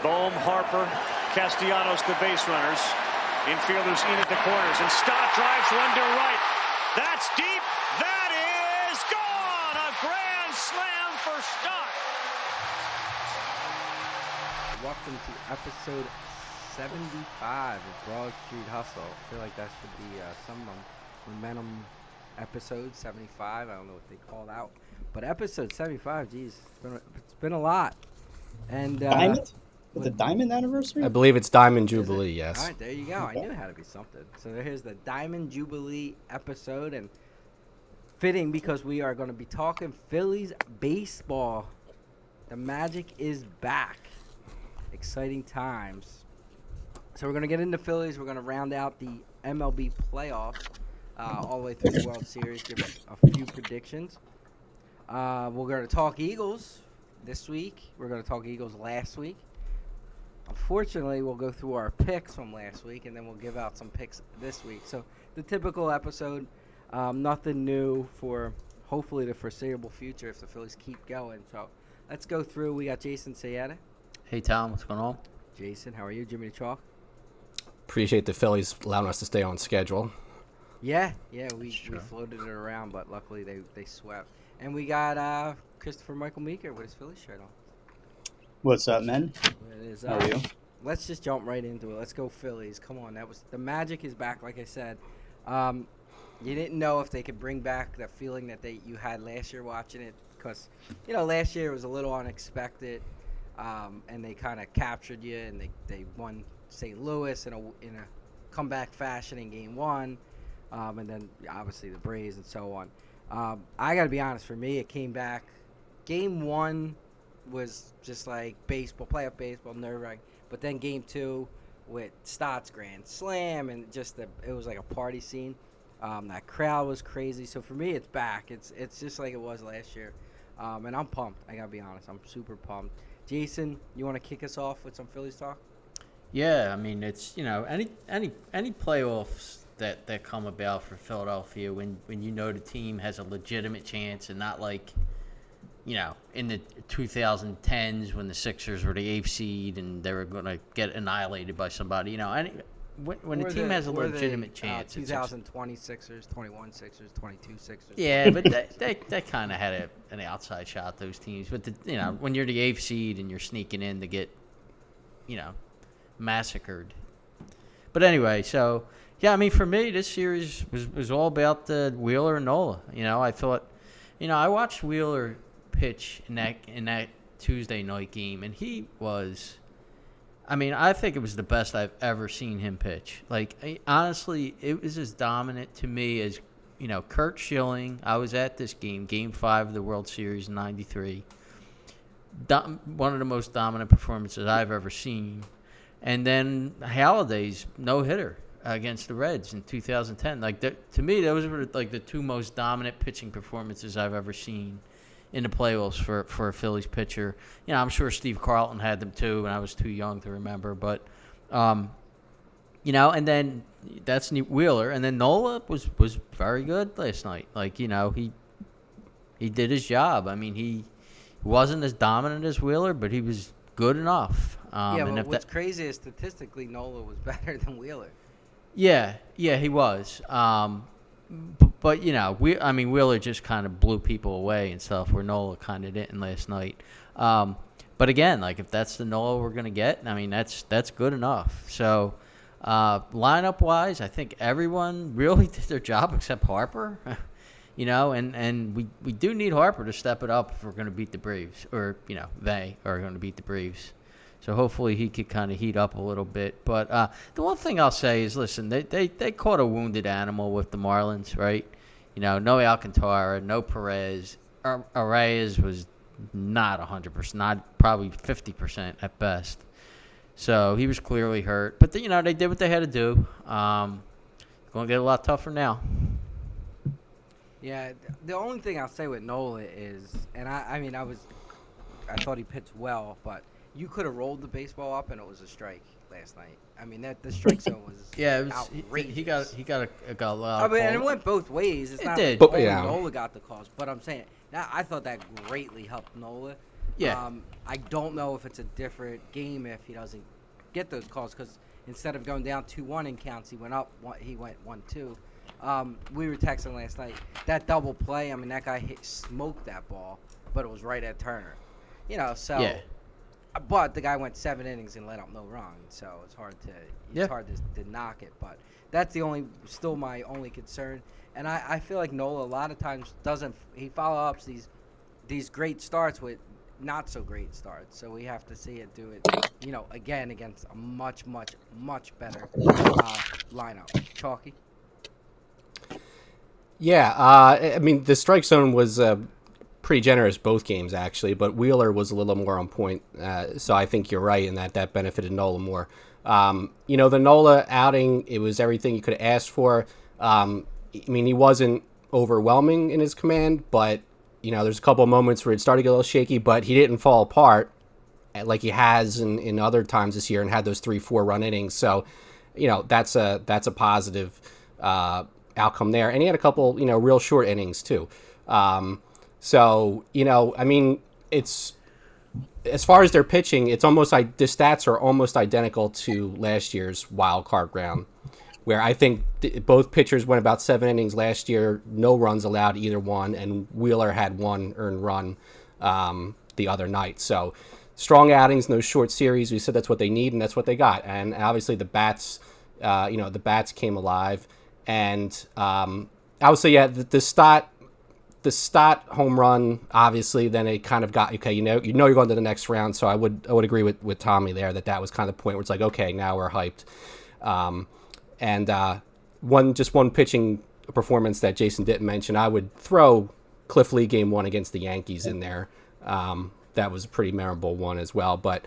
Bohm, Harper, Castellanos, the base runners. Infielders in at the corners, and Stott drives one to right. That's deep. That is gone. A grand slam for Stott. Welcome to episode 75 of Broad Street Hustle. I feel like that should be some momentum episode 75. I don't know what they call it out, but episode 75. Geez, it's been a lot. And Diamond? With the Diamond anniversary? I believe it's Diamond Jubilee, yes. All right, there you go. I knew it had to be something. So here's the Diamond Jubilee episode, and fitting because we are going to be talking Phillies baseball. The magic is back. Exciting times. So we're going to get into Phillies. We're going to round out the MLB playoffs all the way through the World Series, give a few predictions. We're going to talk Eagles this week. We're going to talk Eagles last week. Unfortunately, we'll go through our picks from last week, and then we'll give out some picks this week. So the typical episode, nothing new for hopefully the foreseeable future if the Phillies keep going. So let's go through. We got Jason Sayeda. Hey, Tom, what's going on? Jason, how are you? Jimmy the Chalk. Appreciate the Phillies allowing us to stay on schedule. Yeah, we floated it around, but luckily they swept. And we got Christopher Michael Meeker with his Phillies shirt on. What's up, man? It is, How are you? Let's just jump right into it. Let's go Phillies. Come on, the magic is back. Like I said, you didn't know if they could bring back that feeling that you had last year watching it, because last year was a little unexpected, and they kind of captured you, and they won St. Louis in a comeback fashion in Game 1, and then obviously the Braves and so on. I got to be honest. For me, it came back. Game 1 was just like baseball, playoff baseball, nerve-wracking. But then Game 2 with Stott's grand slam, and it was like a party scene. That crowd was crazy. So for me, it's back. It's just like it was last year, and I'm pumped. I gotta be honest. I'm super pumped. Jason, you want to kick us off with some Phillies talk? Yeah, I mean, it's any playoffs that come about for Philadelphia when the team has a legitimate chance and not like in the 2010s when the Sixers were the 8th seed and they were going to get annihilated by somebody. When the team has a legitimate chance. 2020 Sixers, 21 Sixers, 22 Sixers. Yeah, but they kind of had an outside shot, those teams. But when you're the 8th seed and you're sneaking in to get, massacred. But anyway, so yeah, I mean, for me, this series was all about the Wheeler and Nola. I thought, I watched Wheeler pitch in that Tuesday night game, and he was, I think it was the best I've ever seen him pitch. Like, honestly, it was as dominant to me as, Kurt Schilling. I was at this game, Game 5 of the World Series in '93. One of the most dominant performances I've ever seen. And then Halliday's no-hitter against the Reds in 2010. To me, those were like the two most dominant pitching performances I've ever seen in the playoffs for a Phillies pitcher. I'm sure Steve Carlton had them too, and I was too young to remember. But, and then that's Wheeler. And then Nola was very good last night. He did his job. I mean, he wasn't as dominant as Wheeler, but he was good enough. But what's crazy is statistically Nola was better than Wheeler. Yeah, he was. But Wheeler just kind of blew people away and stuff, where Nola kind of didn't last night. But again, if that's the Nola we're gonna get, that's good enough. So, lineup wise, I think everyone really did their job except Harper. And we do need Harper to step it up if we're gonna beat the Braves, or they are gonna beat the Braves. So hopefully he could kind of heat up a little bit. But the one thing I'll say is, listen, they caught a wounded animal with the Marlins, right? No Alcantara, no Perez. Arraez was not 100%, not probably 50% at best. So he was clearly hurt. But, they did what they had to do. Going to get a lot tougher now. Yeah, the only thing I'll say with Nola is, and I thought he pitched well, but you could have rolled the baseball up and it was a strike last night. The strike zone was outrageous. He got a lot. And it went both ways. It's not did. like Nola got the calls, but I'm saying I thought that greatly helped Nola. Yeah. I don't know if it's a different game if he doesn't get those calls, because instead of going down 2-1 in counts, he went up. He went 1-2. We were texting last night. That double play, I mean, that guy smoked that ball, but it was right at Turner. You know, so. Yeah. But the guy went 7 innings and let up no run, so it's hard to knock it. But that's still my only concern. And I feel like Nola a lot of times he follow up these great starts with not so great starts. So we have to see it do it, again against a much, much, much better lineup. Chalky. Yeah, I mean, the strike zone was pretty generous both games, actually, but Wheeler was a little more on point. So I think you're right in that benefited Nola more. The Nola outing, it was everything you could have asked for. I mean, he wasn't overwhelming in his command, but, there's a couple of moments where it started to get a little shaky, but he didn't fall apart like he has in other times this year and had those 3-4 run innings. So, that's a positive outcome there. And he had a couple, real short innings too. So, I mean, it's as far as their pitching, it's almost like the stats are almost identical to last year's wild card round, where I think both pitchers went about 7 innings last year, no runs allowed either one, and Wheeler had 1 earned run the other night. So strong outings in those short series. We said that's what they need, and that's what they got. And obviously the bats, the bats came alive, and obviously, yeah, the Stott home run, obviously, then it kind of got, okay, you're going to the next round. So I would agree with Tommy there that was kind of the point where it's like, okay, now we're hyped. And one pitching performance that Jason didn't mention, I would throw Cliff Lee game 1 against the Yankees in there. That was a pretty memorable one as well. But,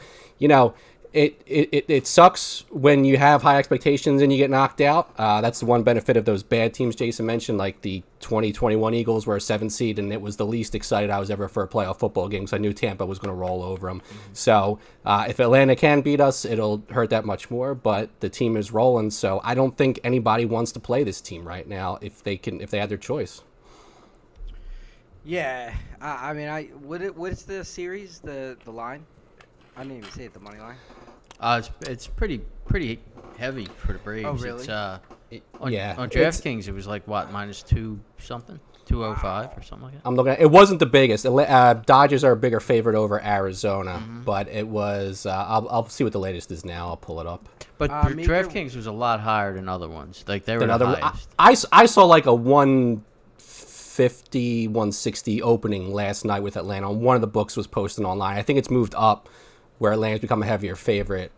it sucks when you have high expectations and you get knocked out. That's the one benefit of those bad teams Jason mentioned, like the 2021 Eagles were a 7 seed, and it was the least excited I was ever for a playoff football game because I knew Tampa was going to roll over them. Mm-hmm. So if Atlanta can beat us, it'll hurt that much more. But the team is rolling, so I don't think anybody wants to play this team right now if they had their choice. Yeah, I mean, what's the series? The line? I didn't even say it. The money line. It's pretty heavy for the Braves. Oh, really? It's, on DraftKings, it was like what, -2 something, 205 or something like that. I'm looking at it. Wasn't the biggest. Dodgers are a bigger favorite over Arizona, but it was. I'll see what the latest is now. I'll pull it up. But DraftKings was a lot higher than other ones. Like they were the highest. I saw like a 150, 160 opening last night with Atlanta. One of the books was posted online. I think it's moved up, where Atlanta's become a heavier favorite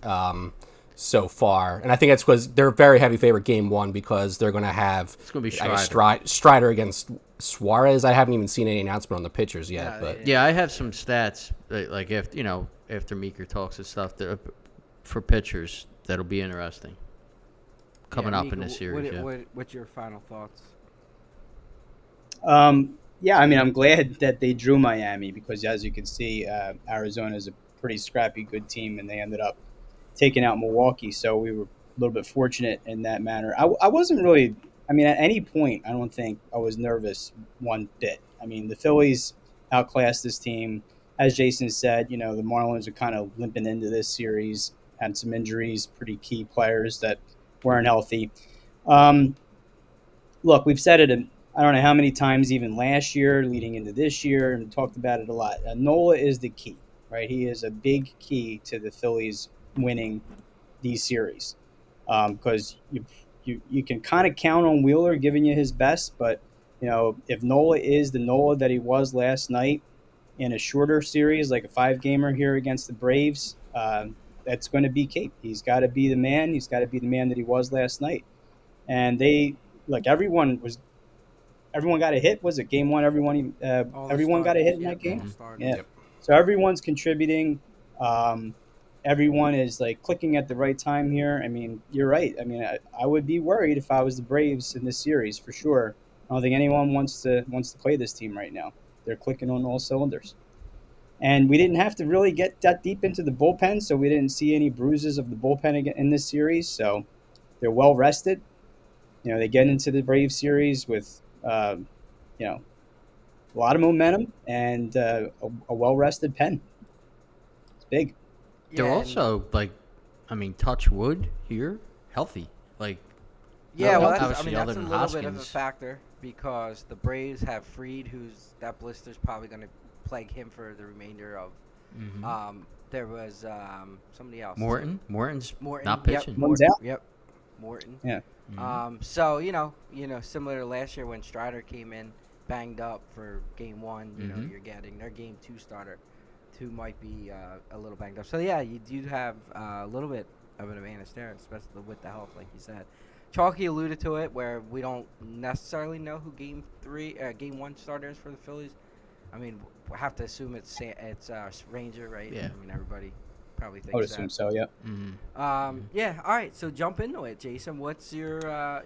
so far. And I think that's because they're a very heavy favorite game 1 because they're going to have Strider against Suarez. I haven't even seen any announcement on the pitchers yet. Yeah, I have some stats, like after Meeker talks and stuff, for pitchers that'll be interesting coming up in this series. What's your final thoughts? Yeah, I mean, I'm glad that they drew Miami because, as you can see, Arizona is a pretty scrappy, good team, and they ended up taking out Milwaukee. So we were a little bit fortunate in that manner. I wasn't really, I mean, at any point, I don't think I was nervous one bit. I mean, the Phillies outclassed this team. As Jason said, the Marlins are kind of limping into this series, had some injuries, pretty key players that weren't healthy. Look, we've said it I don't know how many times even last year, leading into this year, and talked about it a lot. Nola is the key, right? He is a big key to the Phillies winning these series because you can kind of count on Wheeler giving you his best, but if Nola is the Nola that he was last night in a shorter series, like a 5-gamer here against the Braves, that's going to be key. He's got to be the man. He's got to be the man that he was last night. And everyone got a hit. Was it game 1? Everyone got a hit in that game. Yeah. Yep. So everyone's contributing. Everyone is like clicking at the right time here. I mean, you're right. I mean, I would be worried if I was the Braves in this series for sure. I don't think anyone wants to play this team right now. They're clicking on all cylinders. And we didn't have to really get that deep into the bullpen, so we didn't see any bruises of the bullpen in this series. So they're well rested. They get into the Braves series with a lot of momentum and a well-rested pen. It's big. They're Yeah, also like, I mean, touch wood here, healthy. Like, Yeah, well, obviously that's other a than little bit of a Hoskins. factor because the Braves have Freed, that blister's probably going to plague him for the remainder of. There was somebody else. Morton's Morton, not yep, pitching. One's Morton, out. Yep, Morton. Yeah. So similar to last year when Strider came in banged up for game one. You know, you're getting their game two starter, who might be a little banged up. So yeah, you do have a little bit of an advantage there, especially with the health, like you said. Chalky alluded to it, where we don't necessarily know who game one starter is for the Phillies. I mean, we have to assume it's Ranger, right? Yeah. I mean, everybody probably thinks I would that. assume so. Yeah. Yeah. All right. So jump into it, Jason. What's your?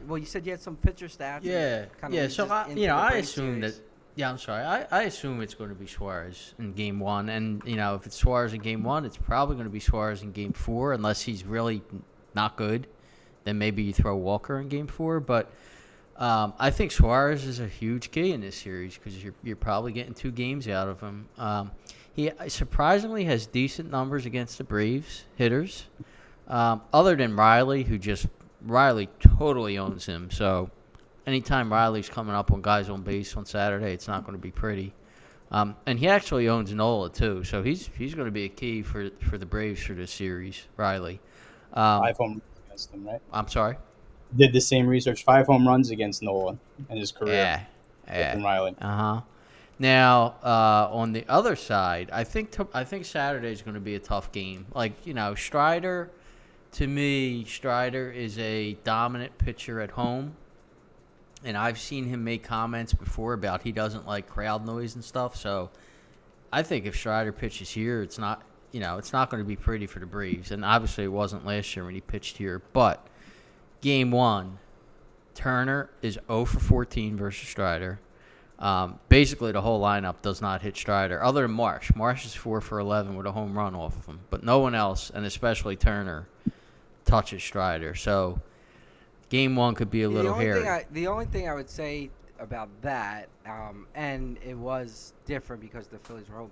Well, you said you had some pitcher stats. Yeah. Kinda Yeah. leads So us into the I Braves assume series. that. Yeah, I'm sorry. I assume it's going to be Suarez in game one, and if it's Suarez in game one, it's probably going to be Suarez in game four, unless he's really not good. Then maybe you throw Walker in game four, but I think Suarez is a huge key in this series because you're probably getting 2 games out of him. He surprisingly has decent numbers against the Braves hitters, other than Riley, Riley totally owns him. So anytime Riley's coming up on guys on base on Saturday, it's not going to be pretty. And he actually owns Nola too, so he's going to be a key for the Braves for this series. Riley, 5 home runs against him, right? I'm sorry. Did the same research. 5 home runs against Nola in his career. Yeah. From Riley. Now, on the other side, I think Saturday is going to be a tough game. Like, Strider, to me, Strider is a dominant pitcher at home. And I've seen him make comments before about he doesn't like crowd noise and stuff. So I think if Strider pitches here, it's not going to be pretty for the Braves. And obviously it wasn't last year when he pitched here. But game one, Turner is 0 for 14 versus Strider. Basically, the whole lineup does not hit Strider, other than Marsh. Marsh is 4 for 11 with a home run off of him. But no one else, and especially Turner, touches Strider. So game one could be a little hairy. The only thing I would say about that, and it was different because the Phillies were home.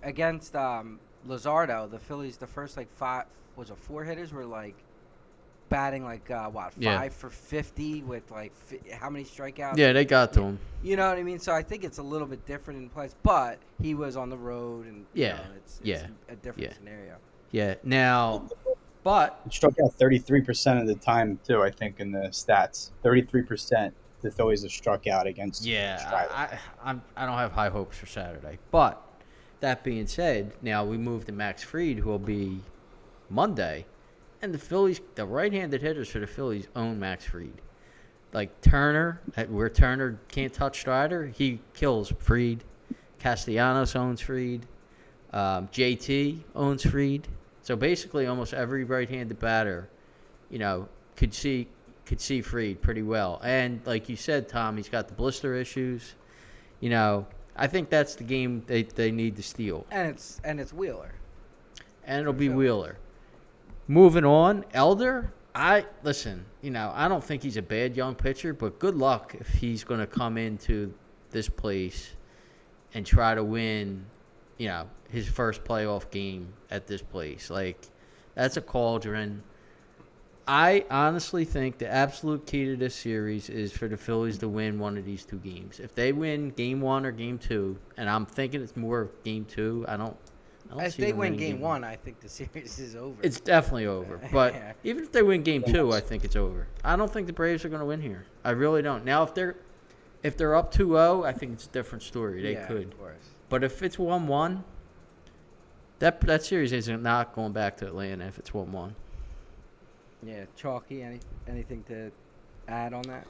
Against Luzardo, the Phillies, the first 4 hitters were batting 5 for 50 with how many strikeouts? Yeah, they got to him. You know what I mean? So I think it's a little bit different in place, but he was on the road, and it's a different scenario. Yeah. Now, but He struck out 33% of the time too. I think in the stats, 33% the Phillies have struck out against. Strider. I don't have high hopes for Saturday. But that being said, now we move to Max Fried, who will be Monday. And the right-handed hitters for the Phillies own Max Fried. Like Turner, where Turner can't touch Strider, he kills Fried. Castellanos owns Fried. JT owns Fried. So basically, almost every right-handed batter, could see Fried pretty well. And like you said, Tom, he's got the blister issues. I think that's the game they need to steal. And it's Wheeler. And it'll be Wheeler. Moving on, Elder, I don't think he's a bad young pitcher, but good luck if he's going to come into this place and try to win, his first playoff game at this place. That's a cauldron. I honestly think the absolute key to this series is for the Phillies to win one of these 2 games. If they win game 1 or game 2, and I'm thinking it's more game 2, If they win game 1, I think the series is over. It's definitely over. But even if they win game 2, I think it's over. I don't think the Braves are going to win here. I really don't. Now, if they're up 2-0, I think it's a different story. They could. Of course. But if it's 1-1, that series is not going back to Atlanta if it's 1-1. Yeah, Chalky, anything to add on that?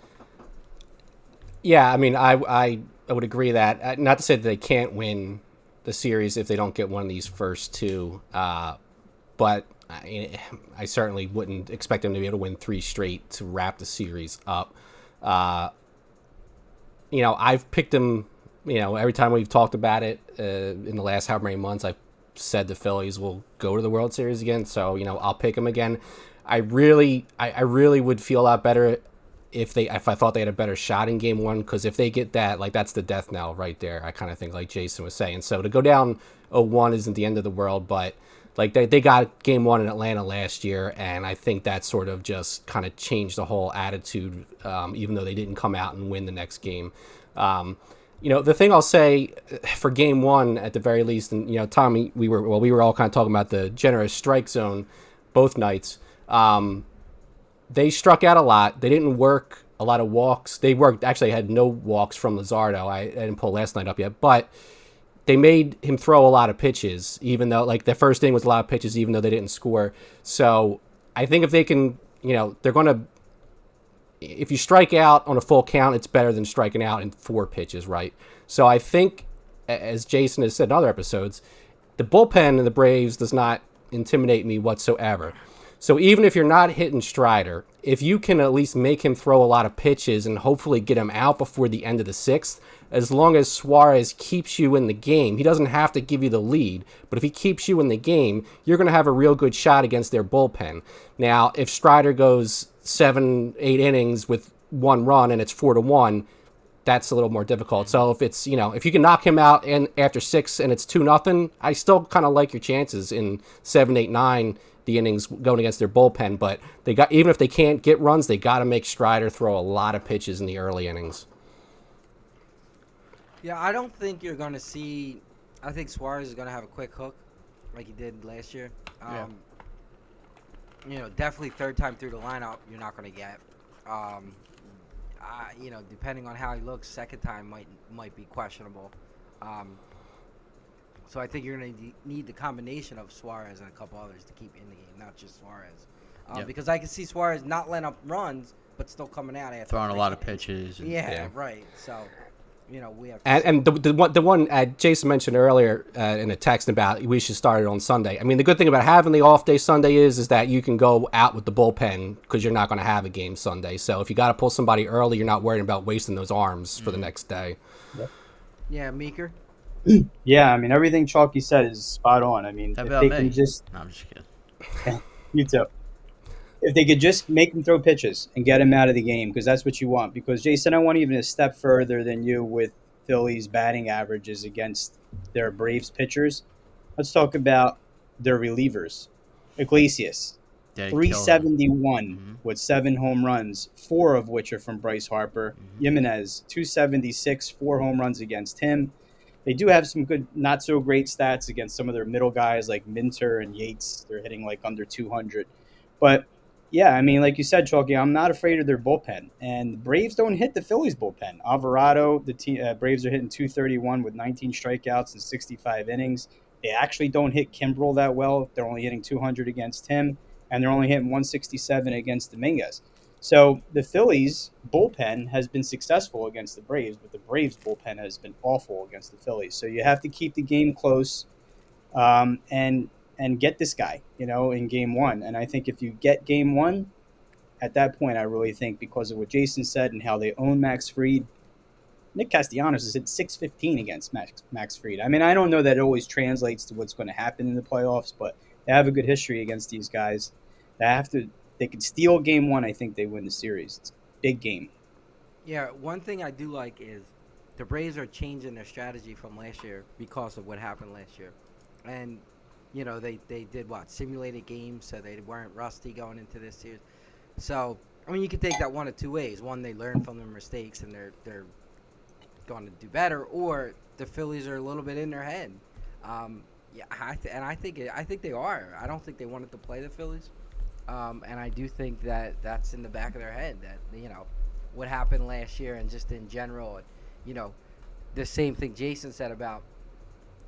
Yeah, I mean, I would agree that. Not to say that they can't win the series if they don't get one of these first 2, but I certainly wouldn't expect them to be able to win 3 straight to wrap the series up. I've picked them, every time we've talked about it in the last however many months, I've said the Phillies will go to the World Series again, so, I'll pick them again. I really would feel a lot better if I thought they had a better shot in game one, because if they get that, like, that's the death knell right there. I kind of think, like Jason was saying. So to go down 0-1 isn't the end of the world, but like they got game one in Atlanta last year, and I think that sort of just kind of changed the whole attitude, even though they didn't come out and win the next game. The thing I'll say for game one at the very least, and Tommy, we were all kind of talking about the generous strike zone both nights. They struck out a lot. They didn't work a lot of walks. They actually had no walks from Luzardo. I didn't pull last night up yet, but they made him throw a lot of pitches, even though, like, the first inning was a lot of pitches, even though they didn't score. So I think if they can, they're going to, if you strike out on a full count, it's better than striking out in 4 pitches, right? So I think, as Jason has said in other episodes, the bullpen of the Braves does not intimidate me whatsoever. So even if you're not hitting Strider, if you can at least make him throw a lot of pitches and hopefully get him out before the end of the 6th, as long as Suarez keeps you in the game, he doesn't have to give you the lead, but if he keeps you in the game, you're going to have a real good shot against their bullpen. Now, if Strider goes 7-8 innings with 1 run and it's 4-1, that's a little more difficult. So if it's, if you can knock him out and after 6 and it's 2-0, I still kind of like your chances in 7, 8, 9, the innings going against their bullpen. But even if they can't get runs, they got to make Strider throw a lot of pitches in the early innings. Yeah, I don't think you're going to see – I think Suarez is going to have a quick hook like he did last year. Definitely third time through the lineup you're not going to get. Depending on how he looks, second time might be questionable. So I think you're going to need the combination of Suarez and a couple others to keep in the game, not just Suarez. Because I can see Suarez not letting up runs, but still coming out after throwing a lot of pitches. Yeah, right. So, we have. And the one Jason mentioned earlier in a text about we should start it on Sunday. I mean, the good thing about having the off day Sunday is that you can go out with the bullpen because you're not going to have a game Sunday. So if you got to pull somebody early, you're not worried about wasting those arms for the next day. Yeah, Meeker. Yeah, I mean, everything Chalky said is spot on. I mean, How if about they me? can just No, I'm just kidding. you too. If they could just make him throw pitches and get him out of the game, because that's what you want. Because, Jason, I went even a step further than you with Phillies' batting averages against their Braves pitchers. Let's talk about their relievers. Iglesias, Yeah, he 371 with 7 home runs, 4 of which are from Bryce Harper. Jimenez, 276, 4 home runs against him. They do have some good, not so great stats against some of their middle guys like Minter and Yates. They're hitting like under 200. But, yeah, I mean, like you said, Chalky, I'm not afraid of their bullpen. And the Braves don't hit the Phillies bullpen. Alvarado, the Braves are hitting 231 with 19 strikeouts and 65 innings. They actually don't hit Kimbrel that well. They're only hitting 200 against him, and they're only hitting 167 against Dominguez. So the Phillies bullpen has been successful against the Braves, but the Braves bullpen has been awful against the Phillies. So you have to keep the game close and get this guy, in game one. And I think if you get game one, at that point, I really think because of what Jason said and how they own Max Fried, Nick Castellanos is at 615 against Max Fried. I mean, I don't know that it always translates to what's going to happen in the playoffs, but they have a good history against these guys. They could steal game one. I think they win the series. It's a big game. Yeah, one thing I do like is the Braves are changing their strategy from last year because of what happened last year. And, they did simulated games, so they weren't rusty going into this series. So, I mean, you could take that one of two ways. One, they learn from their mistakes and they're going to do better, or the Phillies are a little bit in their head. I think they are. I don't think they wanted to play the Phillies. And I do think that that's in the back of their head that, what happened last year and just in general, the same thing Jason said about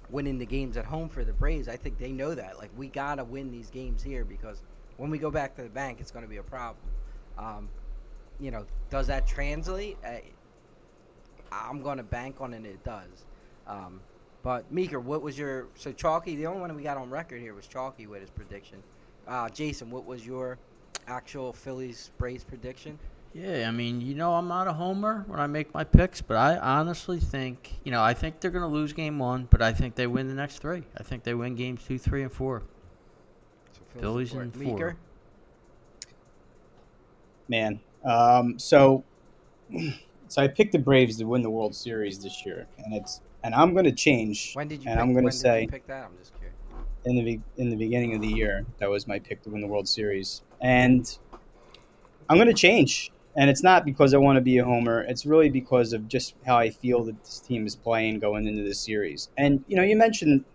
winning the games at home for the Braves. I think they know that. Like, we got to win these games here because when we go back to the bank, it's going to be a problem. Does that translate? I'm going to bank on it. It does. But, Meeker, what was your – so, Chalky, the only one we got on record here was Chalky with his prediction. Jason, what was your actual Phillies-Braves prediction? Yeah, I mean, I'm not a homer when I make my picks, but I honestly think, I think they're going to lose game one, but I think they win the next 3. I think they win games 2, 3, and 4. So Phillies in 4. Meeker? man. So I picked the Braves to win the World Series this year, and I'm going to change. When did you And pick? I'm going to When did you say pick that? I'm just curious. in the beginning of the year that was my pick to win the World Series, and I'm going to change. And it's not because I want to be a homer. It's really because of just how I feel that this team is playing going into this series. And you mentioned,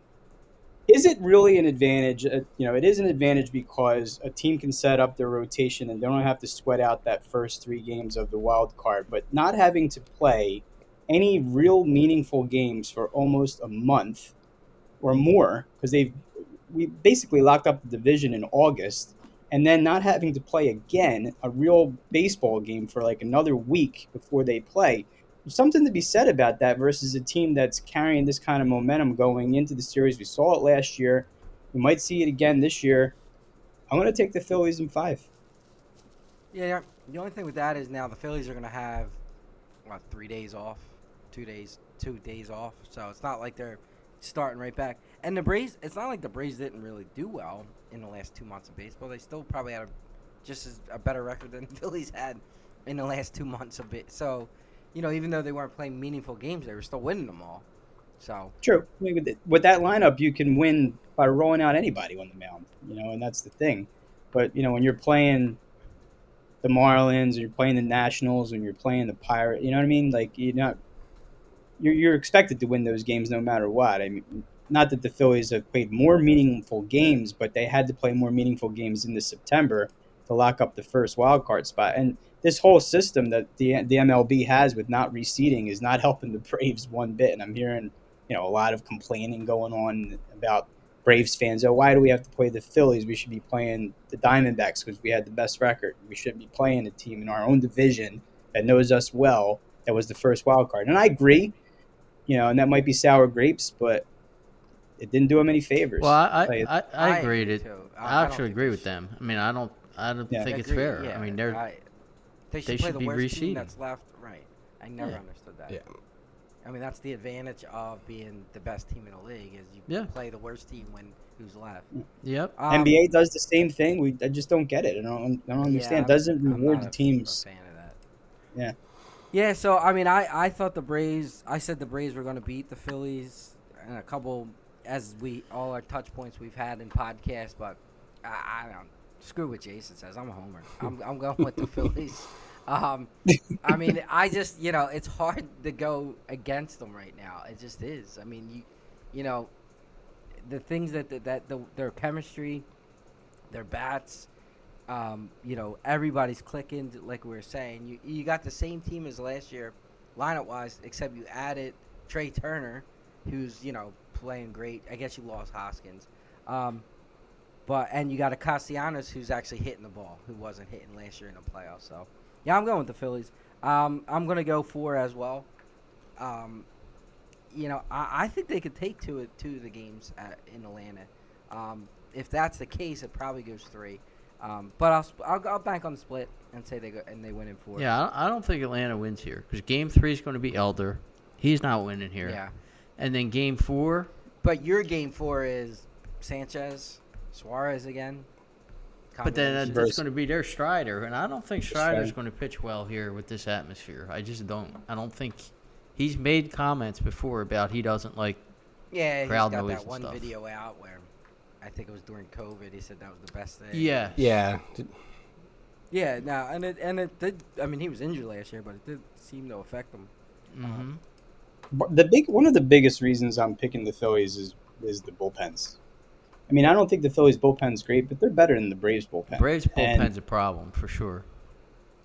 is it really an advantage? It is an advantage because a team can set up their rotation and they don't have to sweat out that first 3 games of the wild card. But not having to play any real meaningful games for almost a month or more, because we basically locked up the division in August, and then not having to play again a real baseball game for like another week before they play. There's something to be said about that versus a team that's carrying this kind of momentum going into the series. We saw it last year. We might see it again this year. I'm going to take the Phillies in 5. Yeah, the only thing with that is now the Phillies are going to have, 3 days off, 2 days off. So it's not like they're starting right back. And the Braves, it's not like the Braves didn't really do well in the last 2 months of baseball. They still probably had a better record than the Phillies had in the last 2 months of it. So, even though they weren't playing meaningful games, they were still winning them all. So True. I mean, with that lineup, you can win by rolling out anybody on the mound, and that's the thing. But, when you're playing the Marlins, or you're playing the Nationals, and you're playing the Pirates, you know what I mean? Like, you're expected to win those games no matter what. I mean, not that the Phillies have played more meaningful games, but they had to play more meaningful games into September to lock up the first wild card spot. And this whole system that the MLB has with not reseeding is not helping the Braves one bit. And I'm hearing, a lot of complaining going on about Braves fans. Oh, why do we have to play the Phillies? We should be playing the Diamondbacks because we had the best record. We shouldn't be playing a team in our own division that knows us well. That was the first wild card. And I agree, and that might be sour grapes, but it didn't do them any favors. Well, I agree. I don't actually think agree they with them. I mean, I don't Yeah. think it's agree, fair. yeah. I mean, they they should play should the be worst team reseeding. that's left. Right. I never Yeah. understood that. Yeah. I mean, that's the advantage of being the best team in the league is you Yeah. play the worst team when who's left. Yep. NBA does the same thing. I just don't get it. I don't understand. It doesn't I'm reward not the teams. a fan of that. Yeah. Yeah, so I mean, I thought the Braves. I said the Braves were going to beat the Phillies in a couple, as all our touch points we've had in podcasts. But I don't screw what Jason says. I'm a homer. I'm going with the Phillies. I mean, I just it's hard to go against them right now. It just is. I mean, the things their chemistry, their bats. Everybody's clicking, like we were saying. You got the same team as last year, lineup-wise, except you added Trey Turner, who's, playing great. I guess you lost Hoskins. And you got a Castellanos who's actually hitting the ball, who wasn't hitting last year in the playoffs. So, yeah, I'm going with the Phillies. I'm going to go 4 as well. I think they could take two of the games in Atlanta. If that's the case, it probably goes 3. But I'll bank on the split and say they win in 4. Yeah, I don't think Atlanta wins here because Game 3 is going to be Elder. He's not winning here. Yeah. And then Game 4. But your Game 4 is Sanchez, Suarez again. But then Combination. that's going to be their Strider, and I don't think Strider's going to pitch well here with this atmosphere. I just don't. I don't think he's made comments before about he doesn't like crowd he's got noise that and one stuff. video out where I think it was during COVID. He said that was the best thing. Yeah. Yeah. Yeah. No, and it did. I mean, he was injured last year, but it did seem to affect him. Mm-hmm. One of the biggest reasons I'm picking the Phillies is the bullpens. I mean, I don't think the Phillies bullpen's great, but they're better than the Braves bullpen. Braves bullpen's And a problem for sure.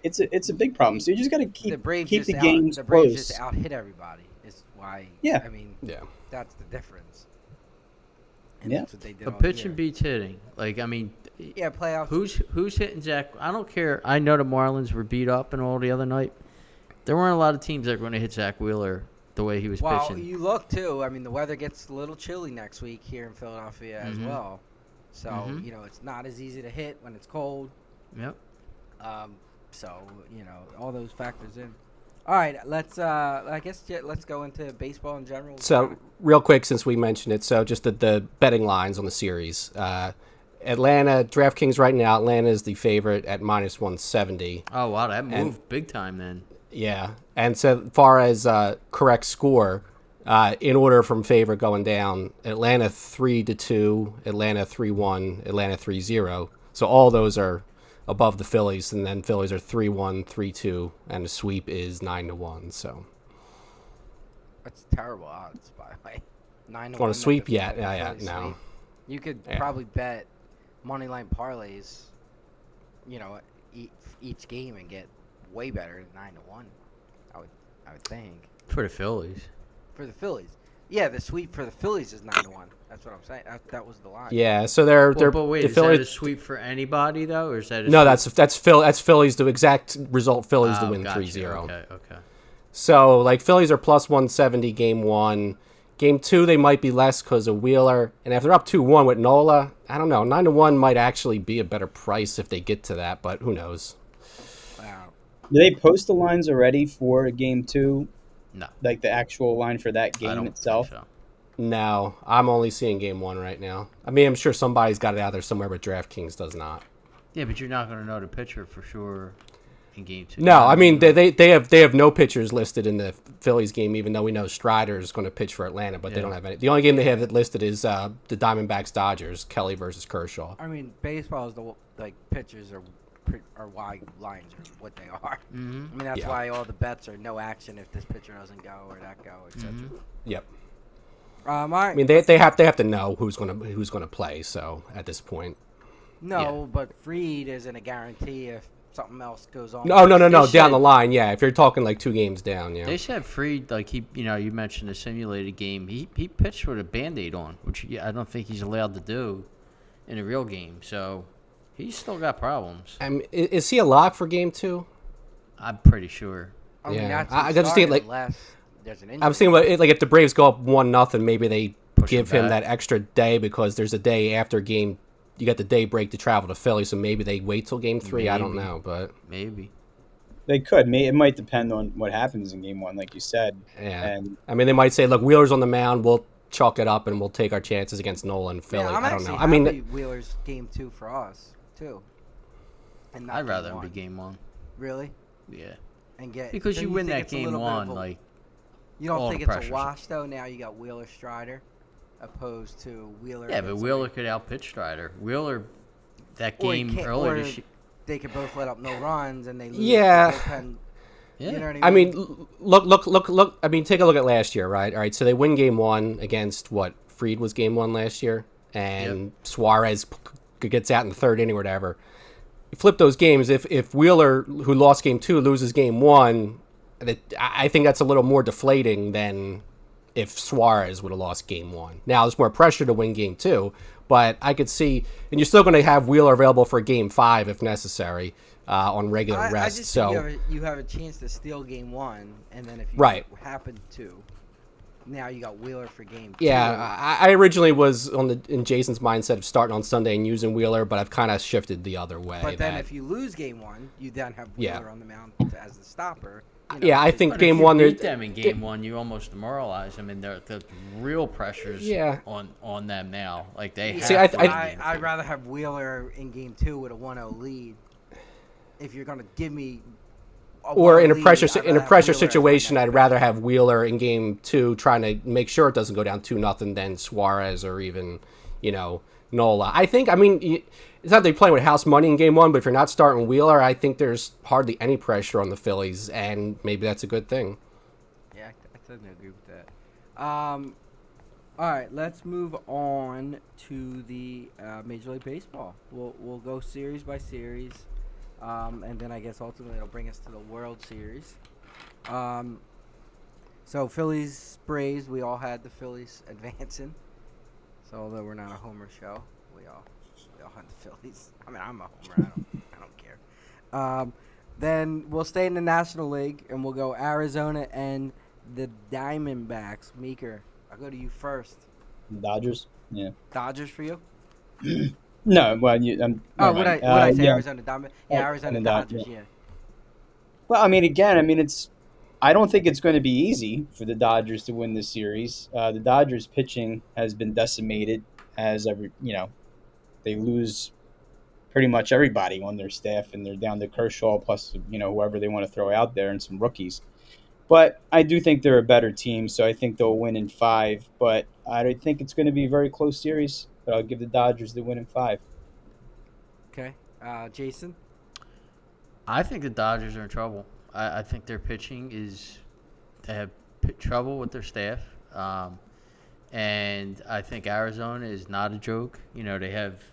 it's a big problem. So you just got to keep The games close. Braves just out hit everybody. Is why. Yeah. I mean, Yeah. that's the difference. And Yeah. that's what they did. But all pitching year. beats hitting. Like, I mean, Yeah, playoffs. who's hitting Zach? I don't care. I know the Marlins were beat up and all the other night. There weren't a lot of teams that were going to hit Zach Wheeler the way he was Well, pitching. you look too. I mean, the weather gets a little chilly next week here in Philadelphia as Mhm. well. So Mhm. it's not as easy to hit when it's cold. Yep. So all those factors in. All right, let's let's go into baseball in general. So real quick, since we mentioned it, so just the betting lines on the series. Atlanta, DraftKings right now, Atlanta is the favorite at -170. Oh, wow, that moved big time then. Yeah. And so far as correct score, in order from favorite going down, Atlanta 3-2, Atlanta 3-1, Atlanta 3-0. So all those are above the Phillies, and then Phillies are 3-1, 3-2, and the sweep is 9-1. So That's terrible odds, by the way. 9-1 on a sweep, that yeah, the yeah, Phillies no. sweep. You could Yeah. probably bet money line parlays, each game and get way better than 9-1. I would think For the Phillies. for the Phillies. Yeah, the sweep for the Phillies is 9-1. That's what I'm saying. That was the line. Yeah, so they're But wait, the is Phillies. that a sweep for anybody, though? Or is that a No, sweep? that's Phillies. The exact result, Phillies to Oh, win gotcha. 3-0. Okay. So, like, Phillies are +170 game 1. Game 2, they might be less because of Wheeler. And if they're up 2-1 with Nola, I don't know. 9-1 might actually be a better price if they get to that, but who knows? Wow. Do they post the lines already for game 2? No. Like the actual line for that I game don't itself? think so. No, I'm only seeing game 1 right now. I mean, I'm sure somebody's got it out there somewhere, but DraftKings does not. Yeah, but you're not going to know the pitcher for sure in game 2. No, I mean they have no pitchers listed in the Phillies game, even though we know Strider is going to pitch for Atlanta, but they don't have any. The only game they have that listed is the Diamondbacks Dodgers, Kelly versus Kershaw. I mean, baseball is pitchers are why lines are what they are. Mm-hmm. I mean, that's Yeah. why all the bets are no action if this pitcher doesn't go or that go, etc. Yep. All right. I mean they have to know who's gonna play. So at this point, No, but Freed isn't a guarantee if something else goes on. no, They down said- the line, yeah. If you're talking like 2 games down, yeah. They said Freed, like you mentioned the simulated game. He pitched with a Band-Aid on, which I don't think he's allowed to do in a real game. So he's still got problems. Is he a lock for game 2? I'm pretty sure. I mean, Yeah. that's I just think, like- unless there's an injury. I was thinking about it, like if the Braves go up 1-0, maybe they Push give him him back. that extra day because there's a day after game. You got the day break to travel to Philly, so maybe they wait till game 3. I don't Maybe. know, but Maybe. They could. It might depend on what happens in game 1, like you said. yeah. And I mean, they might say, "Look, Wheeler's on the mound. We'll chalk it up and we'll take our chances against Nola and Philly." Yeah, I'm I don't actually know. I mean, happy Wheeler's game 2 for us too. And not I'd rather game him be 1. game 1. Really? Yeah. And get Because don't you win think that it's a game little bit of 1, a- like you don't all think the it's pressure's- a wash though. Now you got Wheeler Strider, opposed to Wheeler. yeah, but against Wheeler could outpitch Strider. Wheeler, that game earlier this year. they could both let up no runs and they lose. Yeah. The bullpen, Yeah. You know what I mean, look. I mean, take a look at last year, right? All right, so they win game 1 against what? Freed was game 1 last year, and Suarez gets out in the 3rd inning or whatever. You flip those games. If Wheeler, who lost game 2, loses game 1, I think that's a little more deflating than if Suarez would have lost game 1. Now there's more pressure to win game 2, but I could see, and you're still going to have Wheeler available for game 5 if necessary on regular I rest. just So think you have a chance to steal game 1, and then if you Right. happen to, now you got Wheeler for game 2. yeah, I originally was in Jason's mindset of starting on Sunday and using Wheeler, but I've kind of shifted the other way. But then that- if you lose game 1, you then have Yeah. Wheeler on the mound as the stopper. Yeah, I think But game if you 1 beat there- them in game 1, you almost demoralize them, and the real pressures Yeah. on them now. Like they have See, to win game I'd 2. rather have Wheeler in game 2 with a 1-0 lead. If you're gonna give me or in a 1-0 pressure lead, I'd in a rather pressure have Wheeler as my situation, next I'd rather have Wheeler in game 2 trying to make sure it doesn't go down 2-0 than Suarez or even Nola. I think. I mean, it's not they're playing with house money in game 1, but if you're not starting Wheeler, I think there's hardly any pressure on the Phillies, and maybe that's a good thing. Yeah, I totally agree with that. All right, let's move on to the Major League Baseball. We'll go series by series, and then I guess ultimately it'll bring us to the World Series. So Phillies, Braves, we all had the Phillies advancing. So although we're not a homer show, we all had the Phillies. I mean, I'm a homer. I don't care. Then we'll stay in the National League, and we'll go Arizona and the Diamondbacks. Meeker, I'll go to you first. Dodgers. Yeah. Dodgers for you? No. Well, What I say? yeah. Arizona Diamondbacks. Yeah, Arizona and Dodgers. yeah. Yeah. Well, I mean, again, I don't think it's going to be easy for the Dodgers to win this series. The Dodgers pitching has been decimated, as they lose pretty much everybody on their staff, and they're down to Kershaw plus whoever they want to throw out there and some rookies. But I do think they're a better team, so I think they'll win in 5. But I don't think it's going to be a very close series. But I'll give the Dodgers the win in 5. Okay. Jason? I think the Dodgers are in trouble. I think their pitching they have trouble with their staff. And I think Arizona is not a joke. They have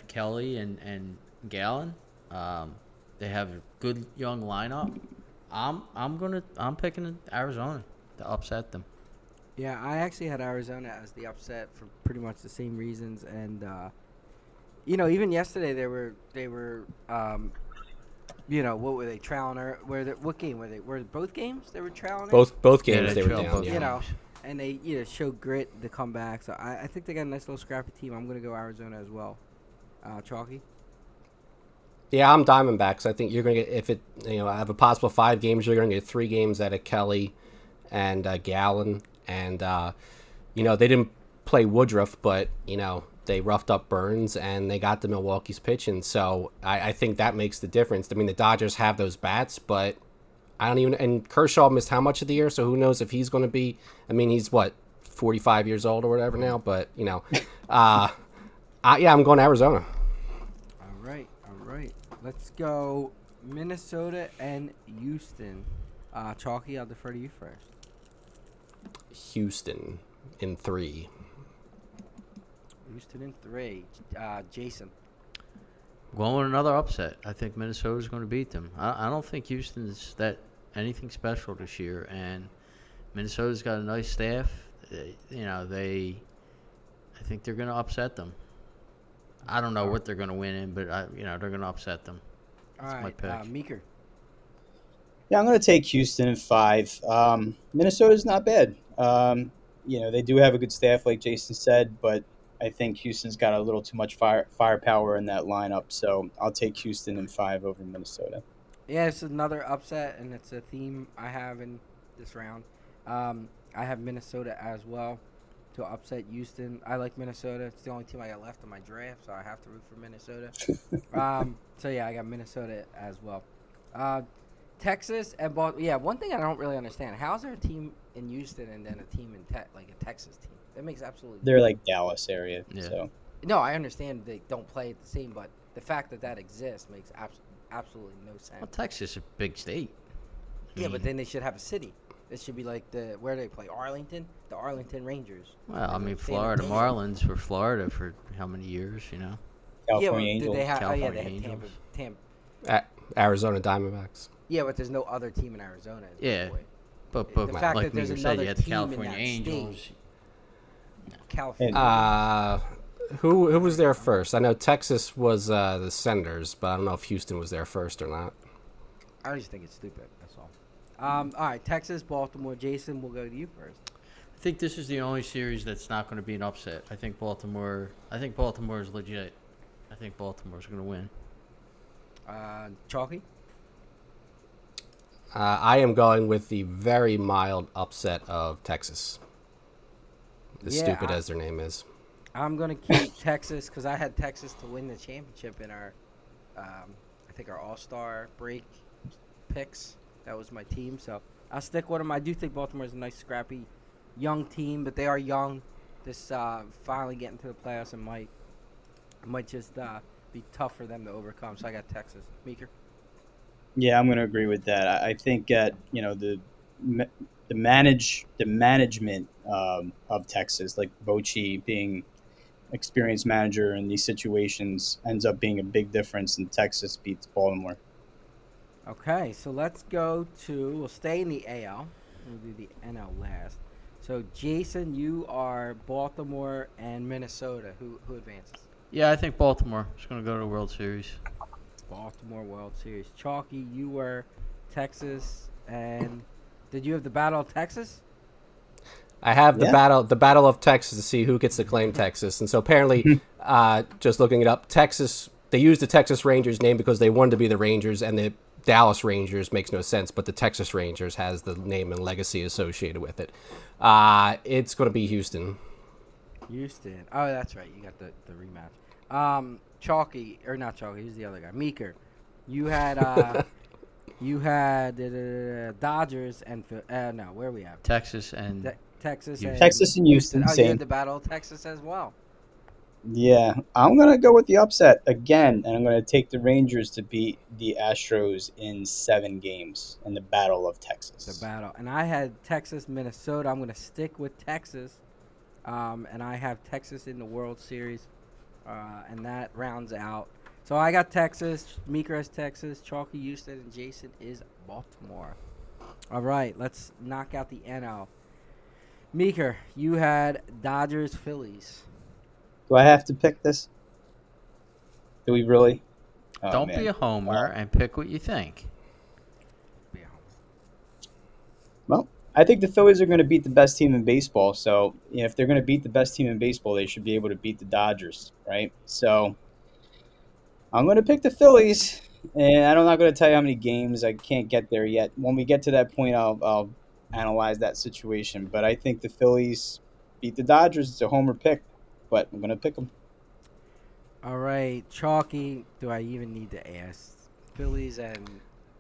Kelly and Gallen. They have a good young lineup. I'm picking Arizona to upset them. Yeah, I actually had Arizona as the upset for pretty much the same reasons, and even yesterday they were what were they trailing? What game were they? Were both games they were trailing? Both games Yeah, they they were trailed down. both. And they showed grit to come back. So I think they got a nice little scrappy team. I'm gonna go Arizona as well. Chalky. Yeah, I'm Diamondbacks. I think you're going to get, I have a possible 5 games, you're going to get 3 games out of Kelly and Gallen. And, they didn't play Woodruff, but, they roughed up Burns and they got the Milwaukee's pitching. So I think that makes the difference. I mean, the Dodgers have those bats, but and Kershaw missed how much of the year? So who knows if he's going to be, he's 45 years old or whatever now, but, I'm going Arizona. All right. Let's go Minnesota and Houston. Chalky, I'll defer to you first. Houston in 3. Houston in 3. Jason. Going with another upset. I think Minnesota's going to beat them. I don't think Houston's that anything special this year, and Minnesota's got a nice staff. I think they're going to upset them. I don't know what they're going to win in, but they're going to upset them. All right, Meeker. Yeah, I'm going to take Houston in 5. Minnesota's not bad. They do have a good staff, like Jason said, but I think Houston's got a little too much firepower in that lineup, so I'll take Houston in 5 over Minnesota. Yeah, it's another upset, and it's a theme I have in this round. I have Minnesota as well to upset Houston. I like Minnesota. It's the only team I got left in my draft, so I have to root for Minnesota. I got Minnesota as well. Texas and Baltimore. Yeah, one thing I don't really understand: how is there a team in Houston and then a team in a Texas team? That makes absolutely. They're like Dallas area. Yeah. So. No, I understand they don't play it the same, but the fact that exists makes absolutely no sense. Well, Texas is a big state. Yeah, but then they should have a city. It should be like where do they play? Arlington? The Arlington Rangers. Well, Florida Marlins were Florida for how many years, California Angels. Angels. They had California Tampa. Angels. Arizona Diamondbacks. Yeah, but there's no other team in Arizona. Yeah. But the fact like that there's you said, another you had the team in California that Angels. state. California. Who was there first? I know Texas was the Senators, but I don't know if Houston was there first or not. I just think it's stupid. That's all. All right, Texas, Baltimore. Jason, we'll go to you first. I think this is the only series that's not going to be an upset. I think Baltimore is legit. I think Baltimore's going to win. Chalky? I am going with the very mild upset of Texas. Stupid as their name is. I'm going to keep Texas because I had Texas to win the championship in our, our All-Star break picks. That was my team, so I'll stick with them. I do think Baltimore's a nice, scrappy, young team, but they are young. This finally getting to the playoffs and might just be tough for them to overcome. So I got Texas. Meeker? Yeah, I'm going to agree with that. I think that the management of Texas, like Bochy being experienced manager in these situations, ends up being a big difference, and Texas beats Baltimore. Okay, so let's go we'll stay in the AL. We'll do the NL last. So, Jason, you are Baltimore and Minnesota. Who advances? Yeah, I think Baltimore is going to go to the World Series. Baltimore World Series. Chalky, you were Texas, and did you have the Battle of Texas? I have the battle of Texas to see who gets to claim Texas. And so apparently, just looking it up, Texas, they used the Texas Rangers name because they wanted to be the Rangers, and the Dallas Rangers makes no sense, but the Texas Rangers has the name and legacy associated with it. It's going to be Houston. Houston. Oh, that's right. You got the rematch. Chalky or not Chalky? Who's the other guy? Meeker. You had Dodgers and no, where are we at? Texas and Texas and Houston. Oh, you Same. had the Battle of Texas as well. Yeah, I'm gonna go with the upset again, and I'm gonna take the Rangers to beat the Astros in 7 games in the Battle of Texas. The battle, and I had Texas, Minnesota. I'm gonna stick with Texas, and I have Texas in the World Series, and that rounds out. So I got Texas, Meeker has Texas, Chalky Houston, and Jason is Baltimore. All right, let's knock out the NL. Meeker, you had Dodgers, Phillies. Do I have to pick this? Do we really? Oh, don't man. be a homer and pick what you think. Well, I think the Phillies are going to beat the best team in baseball. So if they're going to beat the best team in baseball, they should be able to beat the Dodgers, right? So I'm going to pick the Phillies, and I'm not going to tell you how many games. I can't get there yet. When we get to that point, I'll analyze that situation. But I think the Phillies beat the Dodgers. It's a homer pick, but I'm going to pick them. All right, Chalky, do I even need to ask? Phillies and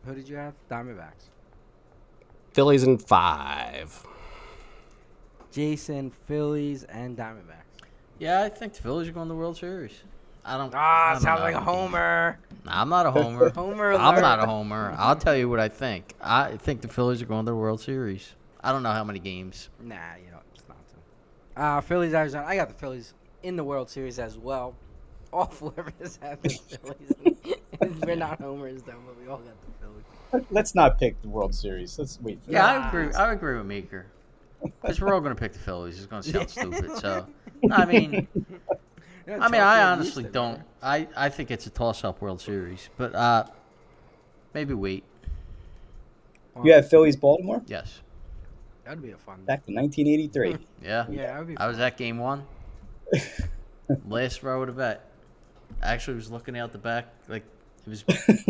who did you have? Diamondbacks. Phillies in 5. Jason, Phillies and Diamondbacks. Yeah, I think the Phillies are going to the World Series. I don't Sounds know. like a homer. Nah, I'm not a homer. Homer I'm alert. not a homer. I'll tell you what I think. I think the Phillies are going to the World Series. I don't know how many games. Nah, it's not. Phillies, Arizona. I got the Phillies in the World Series as well. All 4 of us have the Phillies. We're not homers, though, but we all got the Phillies. Let's not pick the World Series. Let's wait for Yeah, that. I agree with Meeker. Because we're all going to pick the Phillies. It's going to sound stupid. So, I mean, I honestly don't. I think it's a toss-up World Series. But maybe wait. You have Phillies, Baltimore? Yes. That'd be a fun. Back to 1983. Yeah. Yeah, that would be I was at game 1. Last row of the bet. I actually was looking out the back. Like, it was.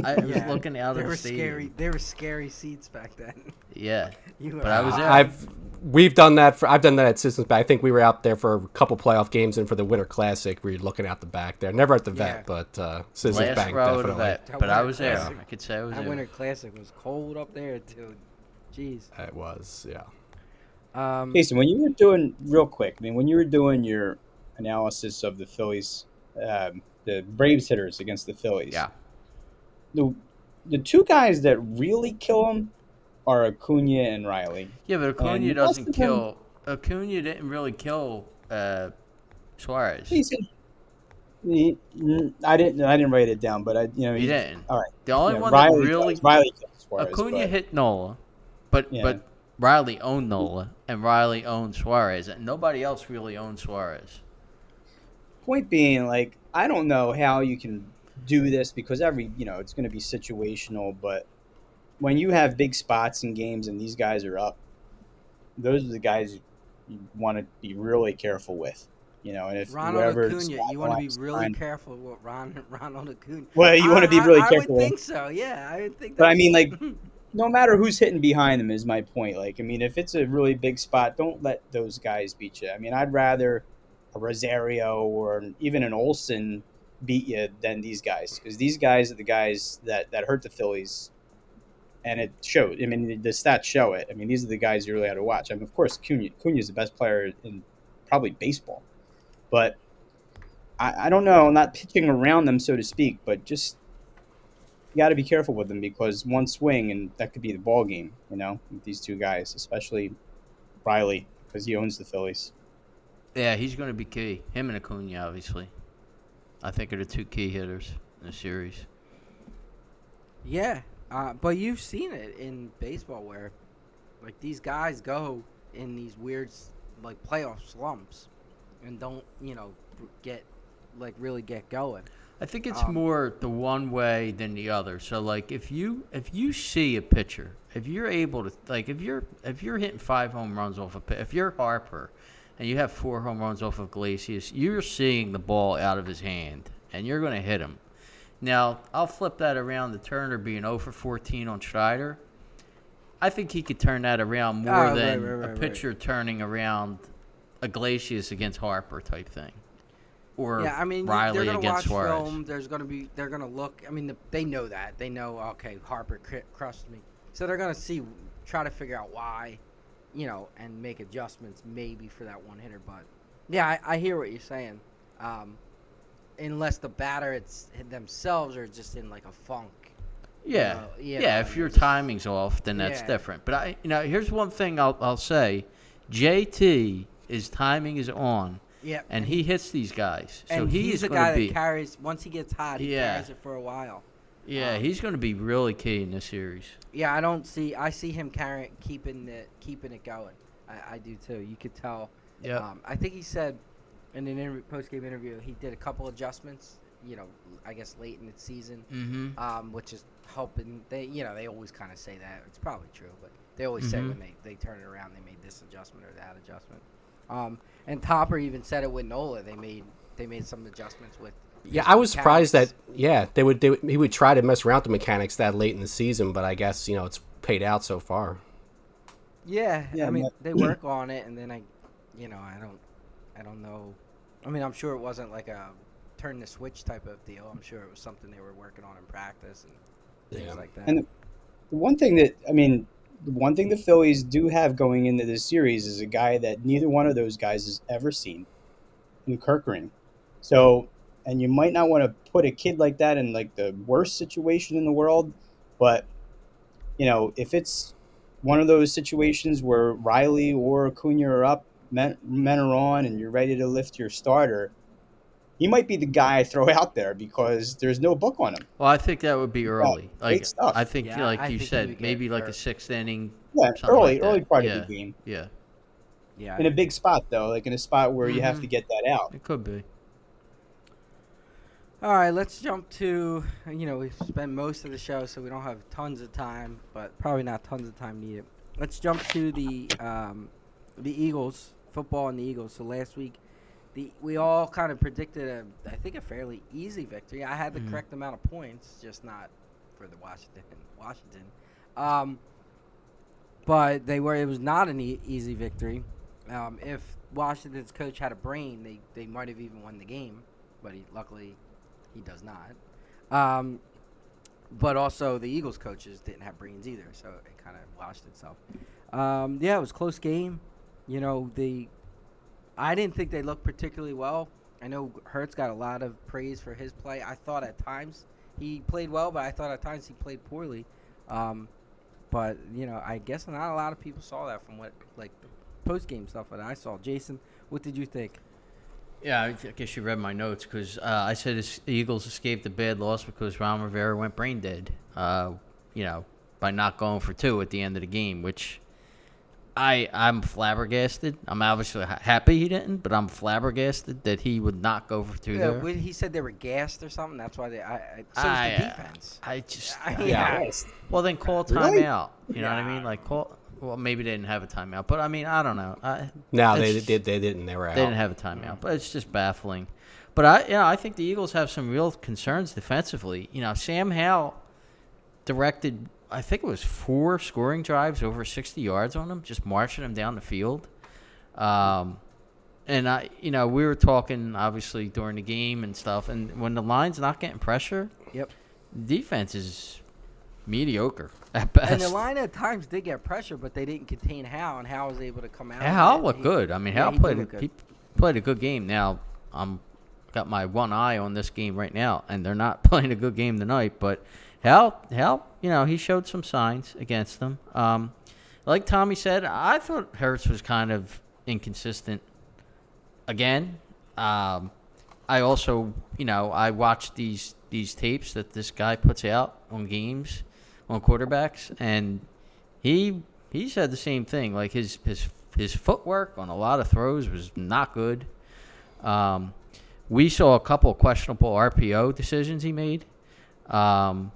I was looking out of the stadium. There were scary seats back then. Yeah. You were But I was there. I've done that at Citizens Bank. I think we were out there for a couple playoff games and for the Winter Classic. We were looking out the back there. Never at the vet, but Citizens Last Bank row of the definitely. vet. But I was there. Classic. I could say I was That there. Winter Classic was cold up there, too. Jeez. It was, yeah. Jason, when you were doing real quick, when you were doing your analysis of the Phillies, the Braves hitters against the Phillies, Yeah. the 2 guys that really kill them are Acuna and Riley. Yeah, but Acuna And doesn't most of them- kill. Acuna didn't really kill Suarez. I didn't write it down, but He didn't. All right. The only Yeah, one Riley that really kills- Riley kills Suarez, Acuna but- hit Nola, but Yeah. Riley owned Nola and Riley owned Suarez, and nobody else really owned Suarez. Point being, I don't know how you can do this because it's going to be situational, but when you have big spots in games and these guys are up, those are the guys you want to be really careful with. And if Ronald whoever Acuna, you want to be really fine. careful with Ronald Acuna. Well, you want to be really I careful would with. think so, yeah. I would think But that's... no matter who's hitting behind them is my point. If it's a really big spot, don't let those guys beat you. I'd rather a Rosario or even an Olsen beat you than these guys, because these guys are the guys that hurt the Phillies, and it showed. The stats show it. These are the guys you really have to watch. Of course, Acuna is the best player in probably baseball, but I don't know. I'm not pitching around them, so to speak, but just you got to be careful with them because one swing and that could be the ball game. With these 2 guys, especially Riley, because he owns the Phillies. Yeah, he's going to be key. Him and Acuna, obviously. I think are the 2 key hitters in the series. Yeah, but you've seen it in baseball where, these guys go in these weird, playoff slumps and don't, really get going. I think it's more the one way than the other. So if you see a pitcher, if you're able to if you're hitting 5 home runs off if you're Harper and you have 4 home runs off of Iglesias, you're seeing the ball out of his hand and you're going to hit him. Now, I'll flip that around to Turner being 0 for 14 on Strider. I think he could turn that around more than a pitcher turning around Iglesias against Harper type thing, or Yeah, I mean, Riley they're gonna against watch Suarez. film. They're gonna look. I mean, they know that. They know. Okay, Harper crushed me, so they're gonna try to figure out why, and make adjustments maybe for that one hitter. But yeah, I hear what you're saying. Unless the batter themselves are just in like a funk. Yeah, Yeah, if your just- timing's off, then that's Yeah. different. But here's one thing I'll say: JT, his timing is on, Yeah, and he hits these guys. So and he's is the going guy to be, that carries. Once he gets hot, he Yeah. carries it for a while. he's going to be really key in this series. Yeah, I see him keeping it going. I do too. You could tell. Yeah. I think he said in an post-game interview he did a couple adjustments. I guess late in the season, which is helping. They always kind of say that. It's probably true, but they always say when they turn it around, they made this adjustment or that adjustment. And Topper even said it with Nola. They made some adjustments with. Yeah, his I was surprised that mechanics. he would try to mess around with the mechanics that late in the season, but I guess it's paid out so far. Yeah, Yeah, I mean but- they work on it, and then I don't know. I mean, I'm sure it wasn't like a turn the switch type of deal. I'm sure it was something they were working on in practice and things like that. And the one thing the Phillies do have going into this series is a guy that neither one of those guys has ever seen, in Kirkering. So, and you might not want to put a kid like that in like the worst situation in the world, but if it's one of those situations where Riley or Acuna are up, men are on, and you're ready to lift your starter, he might be the guy I throw out there because there's no book on him. Well, I think that would be early. great stuff. I think, Yeah, like I you think he said, would get maybe like a hurt. 6th inning. Yeah, something like that. early part Yeah. of the game. Yeah, Yeah, In a big spot, though, like in a spot where you have to get that out. it could be. All right, let's jump to, we've spent most of the show, so we don't have tons of time, but probably not tons of time needed. Let's jump to the Eagles, football and the Eagles. So last week, we all kind of predicted, I think, a fairly easy victory. I had the correct amount of points, just not for the Washington. But it was not an easy victory. If Washington's coach had a brain, they might have even won the game, but luckily he does not. But also the Eagles coaches didn't have brains either, so it kind of washed itself. It was a close game. I didn't think they looked particularly well. I know Hurts got a lot of praise for his play. I thought at times he played well, but I thought at times he played poorly. But I guess not a lot of people saw that from what the post-game stuff that I saw. Jason, what did you think? Yeah, I guess you read my notes because I said the Eagles escaped a bad loss because Ron Rivera went brain dead, by not going for 2 at the end of the game, which I'm flabbergasted. I'm obviously happy he didn't, but I'm flabbergasted that he would not go for 2 there. He said they were gassed or something. That's why so was the defense. I just Yeah. Well, then call Really? timeout. You know what I mean? Like call. Well, maybe they didn't have a timeout, but I mean, I don't know. No, they It's- didn't. They were out. They didn't have a timeout, but it's just baffling. But I think the Eagles have some real concerns defensively. Sam Howell directed, I think it was 4 scoring drives over 60 yards on them, just marching them down the field. And we were talking obviously during the game and stuff, and when the line's not getting pressure, Yep. defense is mediocre at best. And the line at times did get pressure, but they didn't contain Hal, and Hal was able to come out. Hal and looked good. I mean, Hal he did played look good. he played a good game. Now I'm got my one eye on this game right now, and they're not playing a good game tonight. But Hal, he showed some signs against them. Like Tommy said, I thought Hurts was kind of inconsistent. Again, I also, I watched these tapes that this guy puts out on games, on quarterbacks, and he said the same thing. Like his footwork on a lot of throws was not good. We saw a couple of questionable RPO decisions he made. Now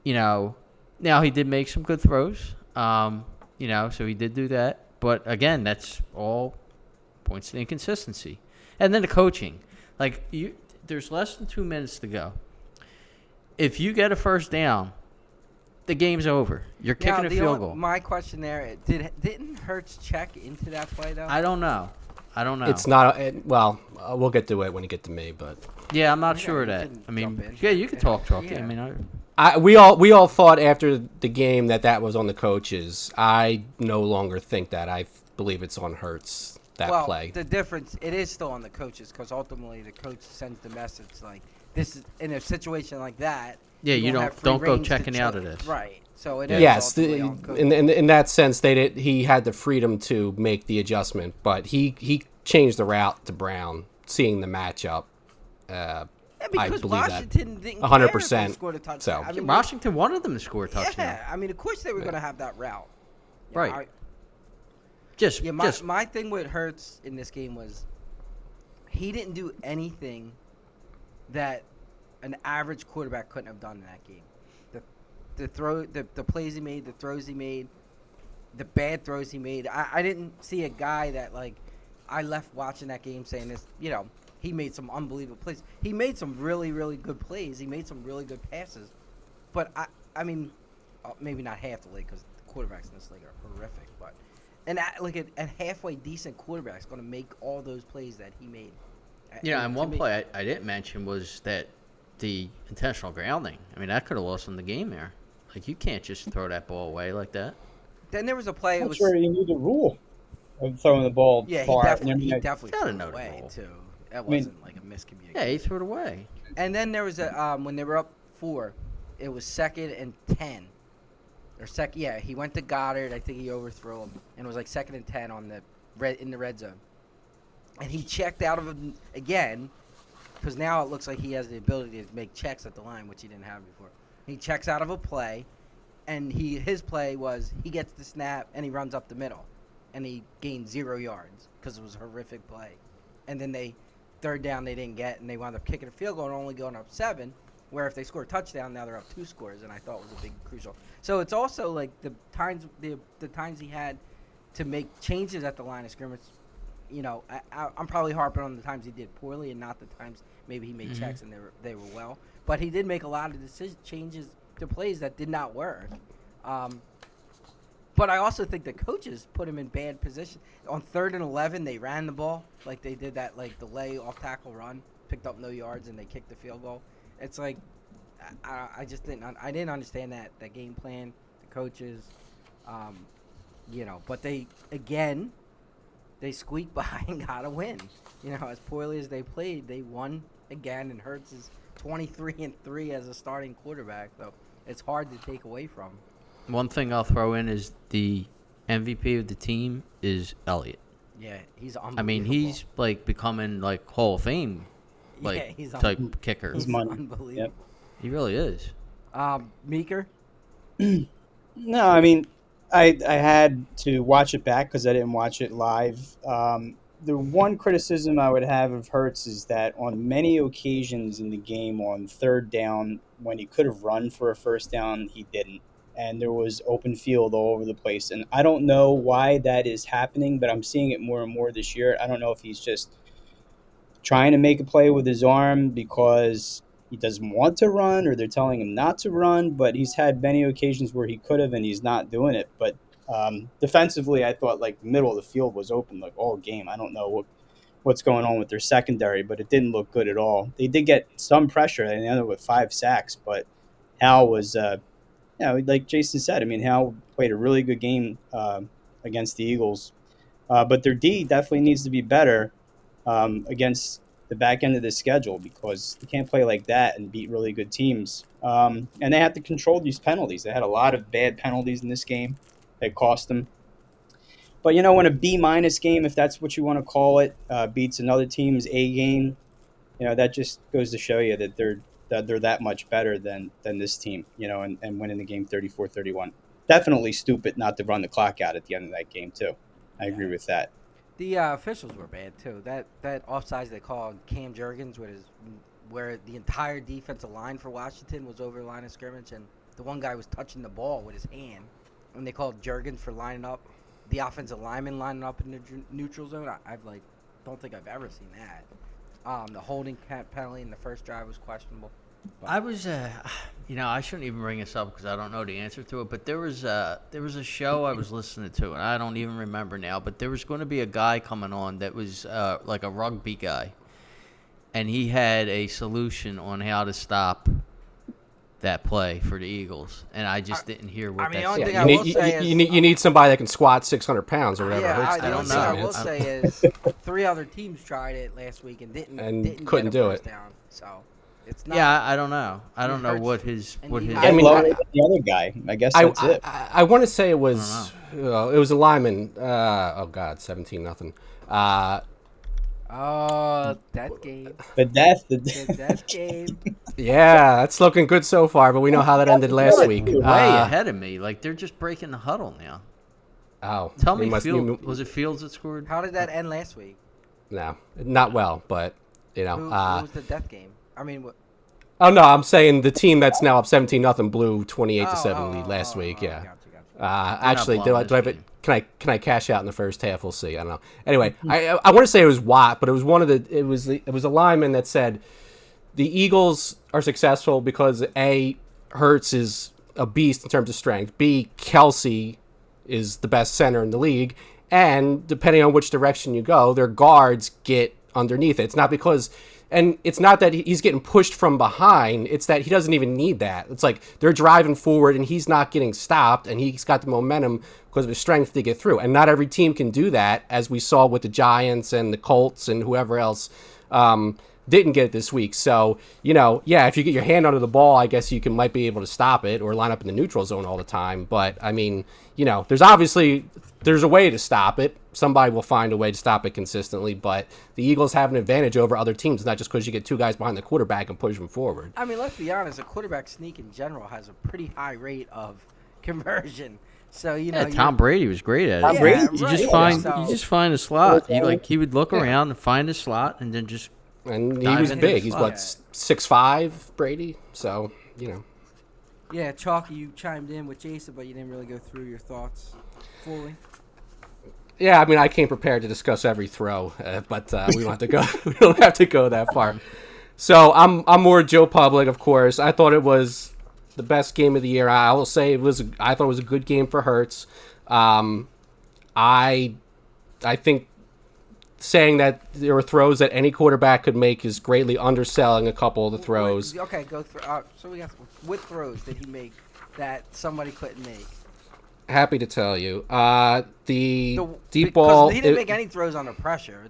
he did make some good throws. So he did do that. But again, that's all points to inconsistency. And then the coaching. There's less than 2 minutes to go. If you get a first down, the game's over. You're kicking a field goal. My question there, didn't Hurts check into that play, though? I don't know. I don't know. It's not. Well, we'll get to it when you get to me, but Yeah, I'm not Yeah, sure you that. can I mean, jump in. yeah, you can talk, Chalky. Yeah. I mean, we all thought after the game that was on the coaches. I no longer think that. I believe it's on Hurts that play. The difference, it is still on the coaches because ultimately the coach sends the message like, this is in a situation like that. yeah, you have free don't go range to checking out check. of this. Right. So it is Yes, ultimately on coach. in that sense, he had the freedom to make the adjustment, but he changed the route to Brown, seeing the matchup. Yeah, I because believe Washington didn't 100%. care if they scored a touchdown. So- I mean, Washington wanted them to score a touchdown. yeah, I mean, of course they were going to have that route. Yeah, Right. just Just my thing with Hurts in this game was he didn't do anything that an average quarterback couldn't have done in that game. The plays he made, the throws he made, the bad throws he made. I didn't see a guy that like I left watching that game saying this. He made some unbelievable plays. He made some really, really good plays. He made some really good passes. But I mean, maybe not half the league because the quarterbacks in this league are horrific. But a halfway decent quarterback is going to make all those plays that he made. and one play I didn't mention was that the intentional grounding. I mean, that could have lost him the game there. Like, you can't just throw that ball away like that. Then there was a play. I'm not sure he knew the rule of throwing the ball Yeah, far. he out. And definitely I threw gotta it know the away rule. too. That mean- wasn't like a miscommunication. Yeah, he threw it away. And then there was a when they were up 4, it was 2nd and 10. Yeah, he went to Goddard. I think he overthrew him, and it was like 2nd and 10 on in the red zone. And he checked out of him again, because now it looks like he has the ability to make checks at the line, which he didn't have before. He checks out of a play, and his play was he gets the snap and he runs up the middle, and he gained 0 yards because it was a horrific play. And then third down they didn't get, and they wound up kicking a field goal and only going up 7. Where if they score a touchdown, now they're up 2 scores, and I thought was a big crucial. So it's also like the times he had to make changes at the line of scrimmage. I'm probably harping on the times he did poorly and not the times maybe he made checks and they were well. But he did make a lot of changes to plays that did not work. But I also think the coaches put him in bad position. On 3rd and 11, they ran the ball like they did that like delay off tackle run, picked up no yards, and they kicked the field goal. It's like I just didn't understand that game plan, the coaches, but they squeaked by and got a win. As poorly as they played, they won again, and Hurts is 23-3 as a starting quarterback, so it's hard to take away from. One thing I'll throw in is the MVP of the team is Elliott. Yeah, he's unbelievable. I mean, he's like becoming like Hall of Fame he's type kicker. He's money. unbelievable. Yep. He really is. Meeker? No, I mean, I had to watch it back because I didn't watch it live. The one criticism I would have of Hurts is that on many occasions in the game on 3rd down, when he could have run for a 1st down, he didn't. And there was open field all over the place. And I don't know why that is happening, but I'm seeing it more and more this year. I don't know if he's just trying to make a play with his arm because he doesn't want to run or they're telling him not to run, but he's had many occasions where he could have and he's not doing it. But defensively, I thought like the middle of the field was open like all game. I don't know what's going on with their secondary, but it didn't look good at all. They did get some pressure. They ended up with 5 sacks, but Hal was like Jason said, I mean, Hal played a really good game against the Eagles. But their D definitely needs to be better against the back end of the schedule because they can't play like that and beat really good teams. And they have to control these penalties. They had a lot of bad penalties in this game that cost them. But, when a B- game, if that's what you want to call it, beats another team's A game, that just goes to show you that they're that much better than this team, and winning the game 34-31. Definitely stupid not to run the clock out at the end of that game, too. I agree with that. The officials were bad, too. That offsides they called Cam Jurgens where the entire defensive line for Washington was over the line of scrimmage, and the one guy was touching the ball with his hand, and they called Jurgens for lining up, the offensive lineman lining up in the neutral zone. I don't think I've ever seen that. The holding penalty in the first drive was questionable. I was I shouldn't even bring this up because I don't know the answer to it. But there was a show I was listening to, and I don't even remember now. But there was going to be a guy coming on that was like a rugby guy, and he had a solution on how to stop that play for the Eagles, and I just didn't hear what. The that only said. thing I will say is you need somebody that can squat 600 pounds or whatever. Hurts the I only don't thing I know. will say is 3 other teams tried it last week and didn't couldn't get a do first it. down. So it's not. Yeah, I don't know. I don't know Hurts. what his. I mean, lower than the other guy. I guess that's it. I want to say it was it was a lineman. 17-0. Oh, that game. The death. That game. Yeah, that's looking good so far, but we know how that ended last week. Way ahead of me. Like they're just breaking the huddle now. Oh, Tell me, was it Fields that scored? How did that end last week? No, not well, but Who was the death game? I mean, what? Oh no, I'm saying the team that's now up 17-0 blew 28-7 lead last week. Yeah. Gotcha. Actually, do I blowing have this it? Can I cash out in the first half? We'll see. I don't know. Anyway, I want to say it was Watt, but it was it was a lineman that said the Eagles are successful because A, Hurts is a beast in terms of strength. B, Kelsey is the best center in the league, and depending on which direction you go, their guards get underneath it. It's not because. And it's not that he's getting pushed from behind. It's that he doesn't even need that. It's like they're driving forward and he's not getting stopped and he's got the momentum because of his strength to get through. And not every team can do that, as we saw with the Giants and the Colts and whoever else didn't get it this week. So, if you get your hand under the ball, I guess you might be able to stop it or line up in the neutral zone all the time. But, I mean, there's a way to stop it. Somebody will find a way to stop it consistently, but the Eagles have an advantage over other teams, not just because you get two guys behind the quarterback and push them forward. I mean, let's be honest. A quarterback sneak in general has a pretty high rate of conversion. So Tom Brady was great at it. Tom Brady? You just find a slot. He would look around and find a slot and then just. And he was big. He's 6'5", Brady. So Yeah, Chalky, you chimed in with Jason, but you didn't really go through your thoughts fully. Yeah, I mean, I came prepared to discuss every throw, but we don't have to go. We don't have to go that far. So I'm more Joe Public, of course. I thought it was the best game of the year. I will say I thought it was a good game for Hurts. I think saying that there were throws that any quarterback could make is greatly underselling a couple of the throws. Okay, go through. So we got what throws did he make that somebody couldn't make? Happy to tell you. The deep ball. He didn't make any throws under pressure.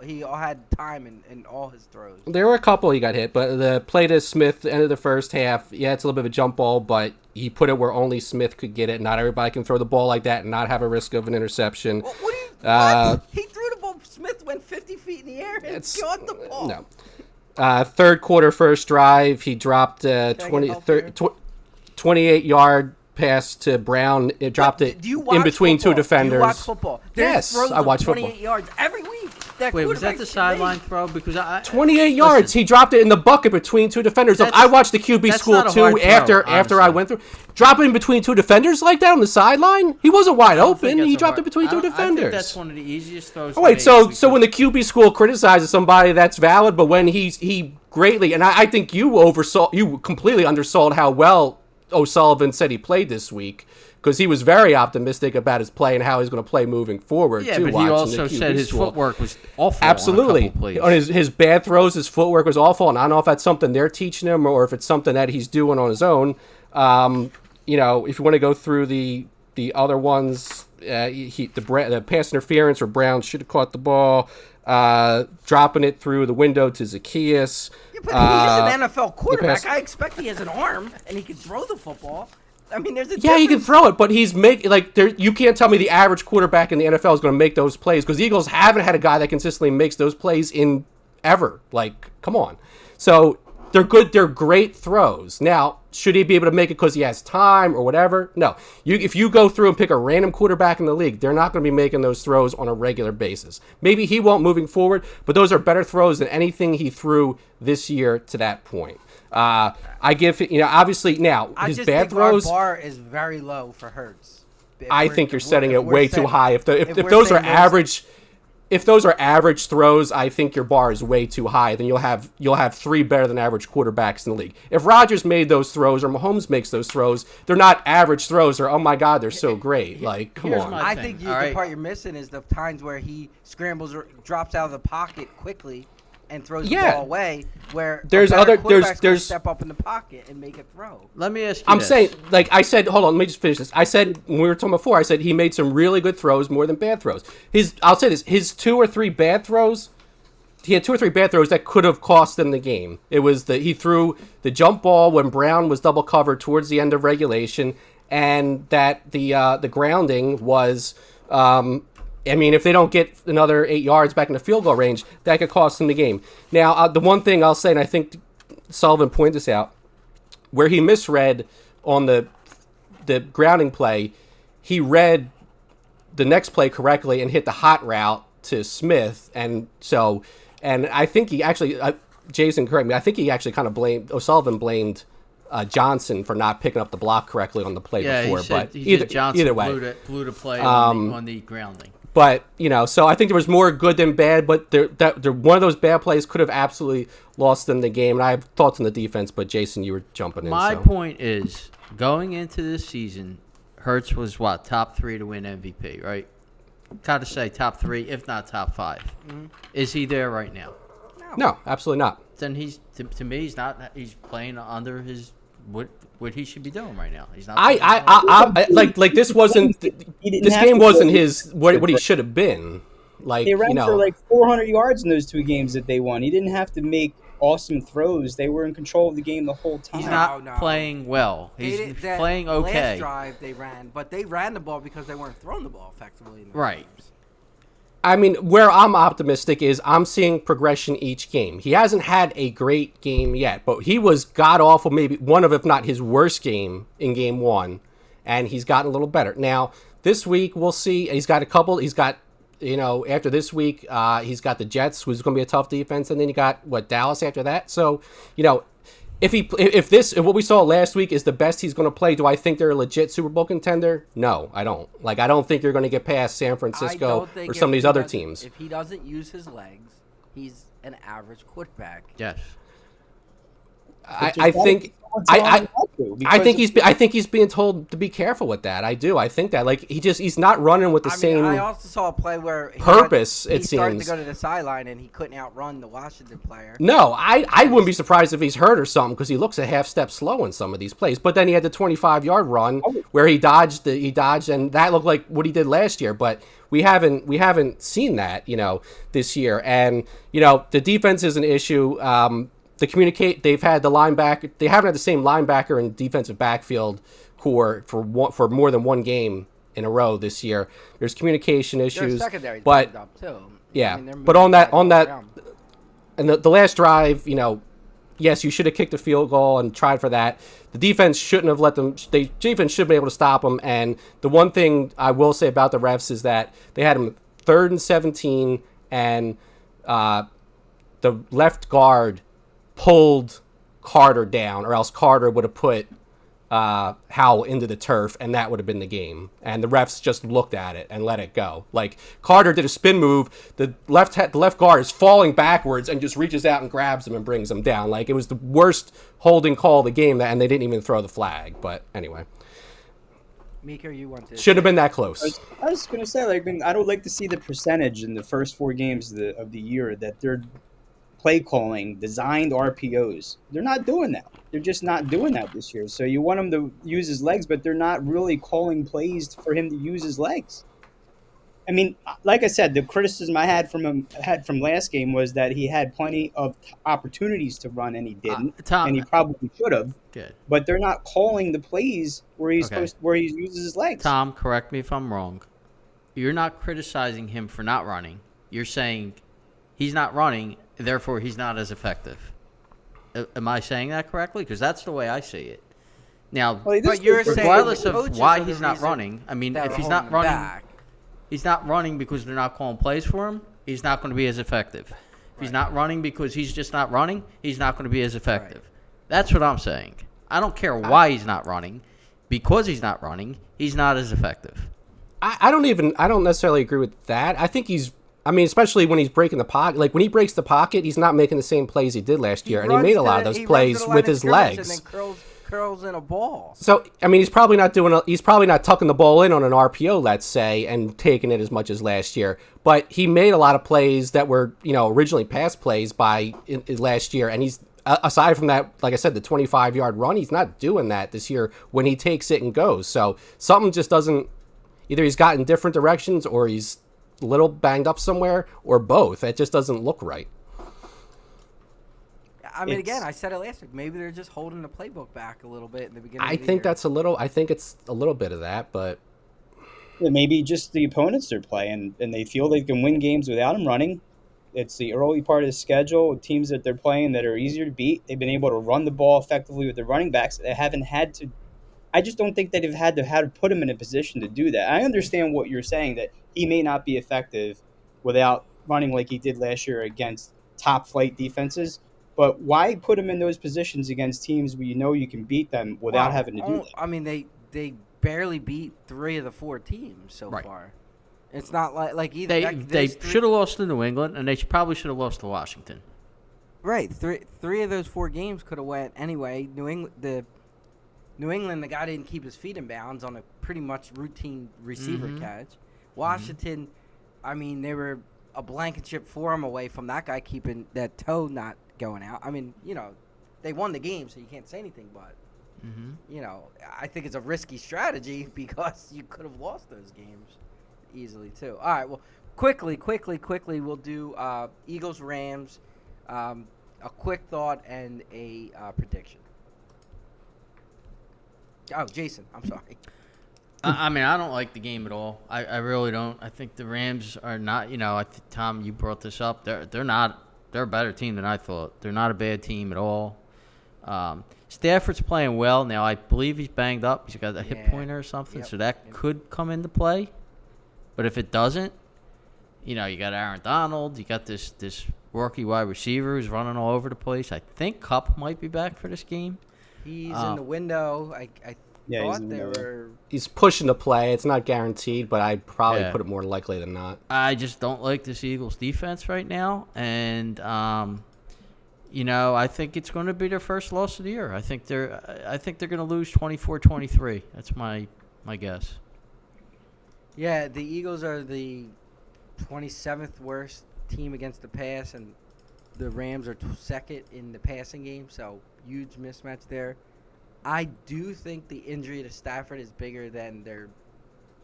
He all had time in all his throws. There were a couple he got hit, but the play to Smith end of the first half, yeah, it's a little bit of a jump ball, but he put it where only Smith could get it. Not everybody can throw the ball like that and not have a risk of an interception. What? He threw the ball. Smith went 50 feet in the air and caught the ball. No. Third quarter, first drive, he dropped 28-yard pass to Brown. It dropped it in between two defenders. Do you watch football? Yes, I watch football. 28 yards every week. Wait, was that the sideline throw? Because 28 yards. Listen, he dropped it in the bucket between two defenders. Look, I watched the QB school too after I went through. Drop it in between two defenders like that on the sideline? He wasn't wide open. He dropped it between two defenders. I think that's one of the easiest throws. Oh, wait, so when the QB school criticizes somebody, that's valid, but when he greatly, and I think you completely undersold how well O'Sullivan said he played this week, because he was very optimistic about his play and how he's going to play moving forward. Yeah, but he also said his footwork was awful. Absolutely. On his bad throws, his footwork was awful, and I don't know if that's something they're teaching him or if it's something that he's doing on his own. If you want to go through the other ones, the pass interference where Brown should have caught the ball, dropping it through the window to Zacchaeus. Yeah, but he's an NFL quarterback. I expect he has an arm and he can throw the football. I mean, there's a difference. He can throw it, but he's you can't tell me the average quarterback in the NFL is going to make those plays, because the Eagles haven't had a guy that consistently makes those plays in ever. Like, come on. So they're good. They're great throws. Now, should he be able to make it because he has time or whatever? No. If you go through and pick a random quarterback in the league, they're not going to be making those throws on a regular basis. Maybe he won't moving forward, but those are better throws than anything he threw this year to that point. I give obviously now his bad throws. Our bar is very low for Hurts. I think you're setting it way too high. If those are average, if those are average throws, I think your bar is way too high. Then you'll have 3 better than average quarterbacks in the league. If Rodgers made those throws or Mahomes makes those throws, they're not average throws. Or oh my God, they're so great. Like, come Here's on. my I thing. think the All right. part you're missing is the times where he scrambles or drops out of the pocket quickly and throws the Yeah. ball away. Where There's a better other- quarterback's gonna there's- step up in the pocket and make a throw. Let me ask you I'm this. saying, like I said, hold on, let me just finish this. I said when we were talking before, I said he made some really good throws more than bad throws. I'll say this, his 2 or 3 bad throws, he had 2 or 3 bad throws that could have cost them the game. It was he threw the jump ball when Brown was double covered towards the end of regulation, and that the grounding was, I mean, if they don't get another 8 yards back in the field goal range, that could cost them the game. Now, the one thing I'll say, and I think Sullivan pointed this out, where he misread on the grounding play, he read the next play correctly and hit the hot route to Smith, and I think he actually, Jason, correct me, I think he actually kind of O'Sullivan blamed Johnson for not picking up the block correctly on the play before. He said, But he said Johnson either way, blew the play on the grounding. But, so I think there was more good than bad, but one of those bad plays could have absolutely lost them the game. And I have thoughts on the defense, but Jason, you were jumping in. My point is, going into this season, Hurts was top 3 to win MVP, right? Gotta say top 3, if not top 5. Mm-hmm. Is he there right now? No, absolutely not. Then he's to me, he's not. He's playing under his what he should be doing right now. He's not. I like this wasn't this game wasn't his what he should have been. Like, they ran for like 400 yards in those 2 games that they won. He didn't have to make awesome throws. They were in control of the game the whole time. He's not playing well. He's playing okay. Last drive they ran, but they ran the ball because they weren't throwing the ball effectively. In the Right. games. I mean, where I'm optimistic is I'm seeing progression each game. He hasn't had a great game yet, but he was god-awful, maybe one of, if not his worst game in game 1, and he's gotten a little better. Now, this week, we'll see. After this week, he's got the Jets, who's going to be a tough defense, and then you got, Dallas after that? So, if what we saw last week is the best he's going to play, do I think they're a legit Super Bowl contender? No, I don't. Like, I don't think you're going to get past San Francisco or some of these other teams. If he doesn't use his legs, he's an average quarterback. Yes. I think he's being told to be careful with that. I do. I think that he's not running with the same. I also saw a play where he started to go to the sideline and he couldn't outrun the Washington player. No, I wouldn't be surprised if he's hurt or something because he looks a half step slow in some of these plays. But then he had the 25-yard run where he dodged and that looked like what he did last year. But we haven't seen that this year. And the defense is an issue. They've had the linebacker. They haven't had the same linebacker and defensive backfield core for more than one game in a row this year. There's communication issues, secondary but up too. yeah. But on that, and the last drive, yes, you should have kicked a field goal and tried for that. The defense shouldn't have let them. The defense should have been able to stop them. And the one thing I will say about the refs is that they had them 3rd and 17, and the left guard pulled Carter down, or else Carter would have put Howell into the turf, and that would have been the game. And the refs just looked at it and let it go. Like, Carter did a spin move, the left guard is falling backwards and just reaches out and grabs him and brings him down. Like, it was the worst holding call of the game, and they didn't even throw the flag. But anyway, Meeker, you want to? Should have been that close. I was going to say, I don't like to see the percentage in the first 4 games of the year that they're play calling, designed RPOs. They're not doing that. They're just not doing that this year. So you want him to use his legs, but they're not really calling plays for him to use his legs. I mean, like I said, the criticism I had from last game was that he had plenty of opportunities to run and he didn't, and he probably should have. Good. But they're not calling the plays where he uses his legs. Tom, correct me if I'm wrong. You're not criticizing him for not running. You're saying he's not running, therefore he's not as effective. Am I saying that correctly? Because that's the way I see it. Now, but you're regardless saying of why he's not running, I mean, if he's not running, back. he's not running because they're not calling plays for him, he's not going to be as effective. If he's not running because he's just not running, he's not going to be as effective. Right. That's what I'm saying. I don't care why he's not running. Because he's not running, he's not as effective. I don't necessarily agree with that. I think he's I mean, especially when he's breaking the pocket. Like, when he breaks the pocket, he's not making the same plays he did last year. And he made a lot of those plays with his legs. And then curls in a ball. So, I mean, he's probably not tucking the ball in on an RPO, let's say, and taking it as much as last year. But he made a lot of plays that were, originally pass plays last year. And he's, aside from that, like I said, the 25-yard run, he's not doing that this year when he takes it and goes. So something just doesn't, either he's gotten different directions or he's a little banged up somewhere or both. It just doesn't look right. I mean, again, I said it last week. Maybe they're just holding the playbook back a little bit in the beginning. I think it's a little bit of that, but maybe just the opponents they're playing, and they feel they can win games without him running. It's the early part of the schedule. Teams that they're playing that are easier to beat, they've been able to run the ball effectively with their running backs. They haven't had to. I just don't think that they've had to put him in a position to do that. I understand what you're saying, that he may not be effective without running like he did last year against top flight defenses. But why put him in those positions against teams where you can beat them without having to do that? I mean, they barely beat 3 of the 4 teams so far. It's not like either. They should have lost to New England, and they probably should have lost to Washington. Right, three of those 4 games could have went anyway. New England, the guy didn't keep his feet in bounds on a pretty much routine receiver catch. Washington, I mean, they were a blankenship forearm away from that guy keeping that toe not going out. I mean, they won the game, so you can't say anything, but, I think it's a risky strategy because you could have lost those games easily, too. All right, well, quickly, we'll do Eagles-Rams, a quick thought, and a prediction. Oh, Jason, I'm sorry. I mean, I don't like the game at all. I really don't. I think the Rams are not, Tom, you brought this up. They're not. They're a better team than I thought. They're not a bad team at all. Stafford's playing well. Now, I believe he's banged up. He's got a hip pointer or something, so that could come into play. But if it doesn't, you got Aaron Donald. You got this rookie wide receiver who's running all over the place. I think Kupp might be back for this game. He's in the window. I thought they were. He's pushing to play. It's not guaranteed, but I'd probably put it more likely than not. I just don't like this Eagles defense right now, and I think it's going to be their first loss of the year. I think they're going to lose 24-23. That's my guess. Yeah, the Eagles are the 27th worst team against the pass, and the Rams are second in the passing game, so huge mismatch there. I do think the injury to Stafford is bigger than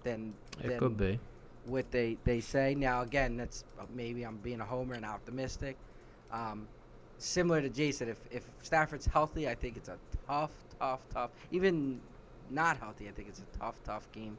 It could be what they say. Now, again, that's maybe I'm being a homer and optimistic. Similar to Jason, if Stafford's healthy, I think it's a tough. Even not healthy, I think it's a tough game.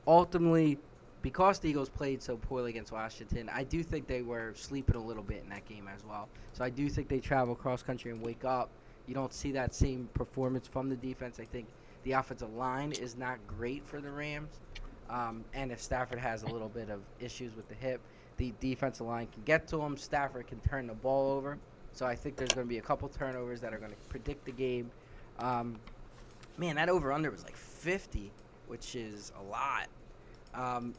Ultimately, because the Eagles played so poorly against Washington, I do think they were sleeping a little bit in that game as well. So I do think they travel cross country and wake up. You don't see that same performance from the defense. I think the offensive line is not great for the Rams. And if Stafford has a little bit of issues with the hip, the defensive line can get to him. Stafford can turn the ball over. So I think there's going to be a couple turnovers that are going to predict the game. Man, that over-under was like 50, which is a lot.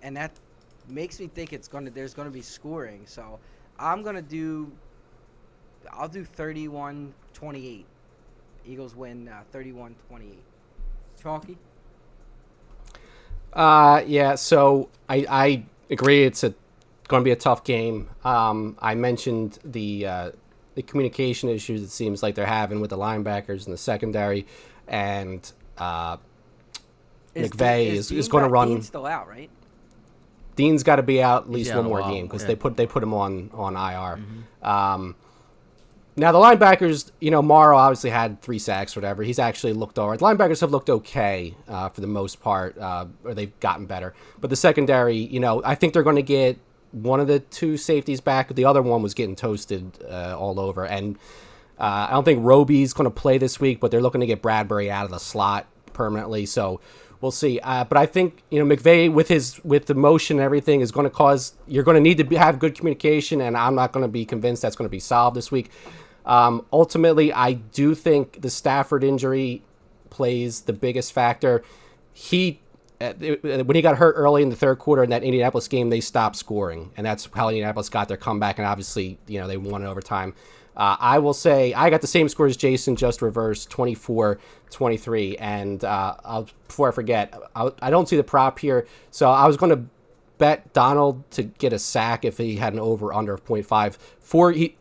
And that makes me think there's going to be scoring. So I'll do 31-28. Eagles win 31-28. Chalky? Yeah, so I agree it's going to be a tough game. I mentioned the communication issues it seems like they're having with the linebackers in the secondary, and McVay is going to run. Dean's still out, right? Dean's got to be out at least one more game because they put him on IR. Mm-hmm. Now the linebackers, Morrow obviously had 3 sacks or whatever. He's actually looked all right. The linebackers have looked okay for the most part, or they've gotten better. But the secondary, I think they're going to get one of the 2 safeties back. The other one was getting toasted all over. And I don't think Roby's going to play this week, but they're looking to get Bradbury out of the slot permanently. So we'll see. But I think, McVay with the motion and everything is going to cause, you're going to need to have good communication, and I'm not going to be convinced that's going to be solved this week. Ultimately, I do think the Stafford injury plays the biggest factor. when he got hurt early in the third quarter in that Indianapolis game, they stopped scoring, and that's how Indianapolis got their comeback. And obviously, they won in overtime. I will say I got the same score as Jason, just reversed, 24-23. And before I forget, I don't see the prop here, so I was going to bet Donald to get a sack if he had an over-under of 0.5.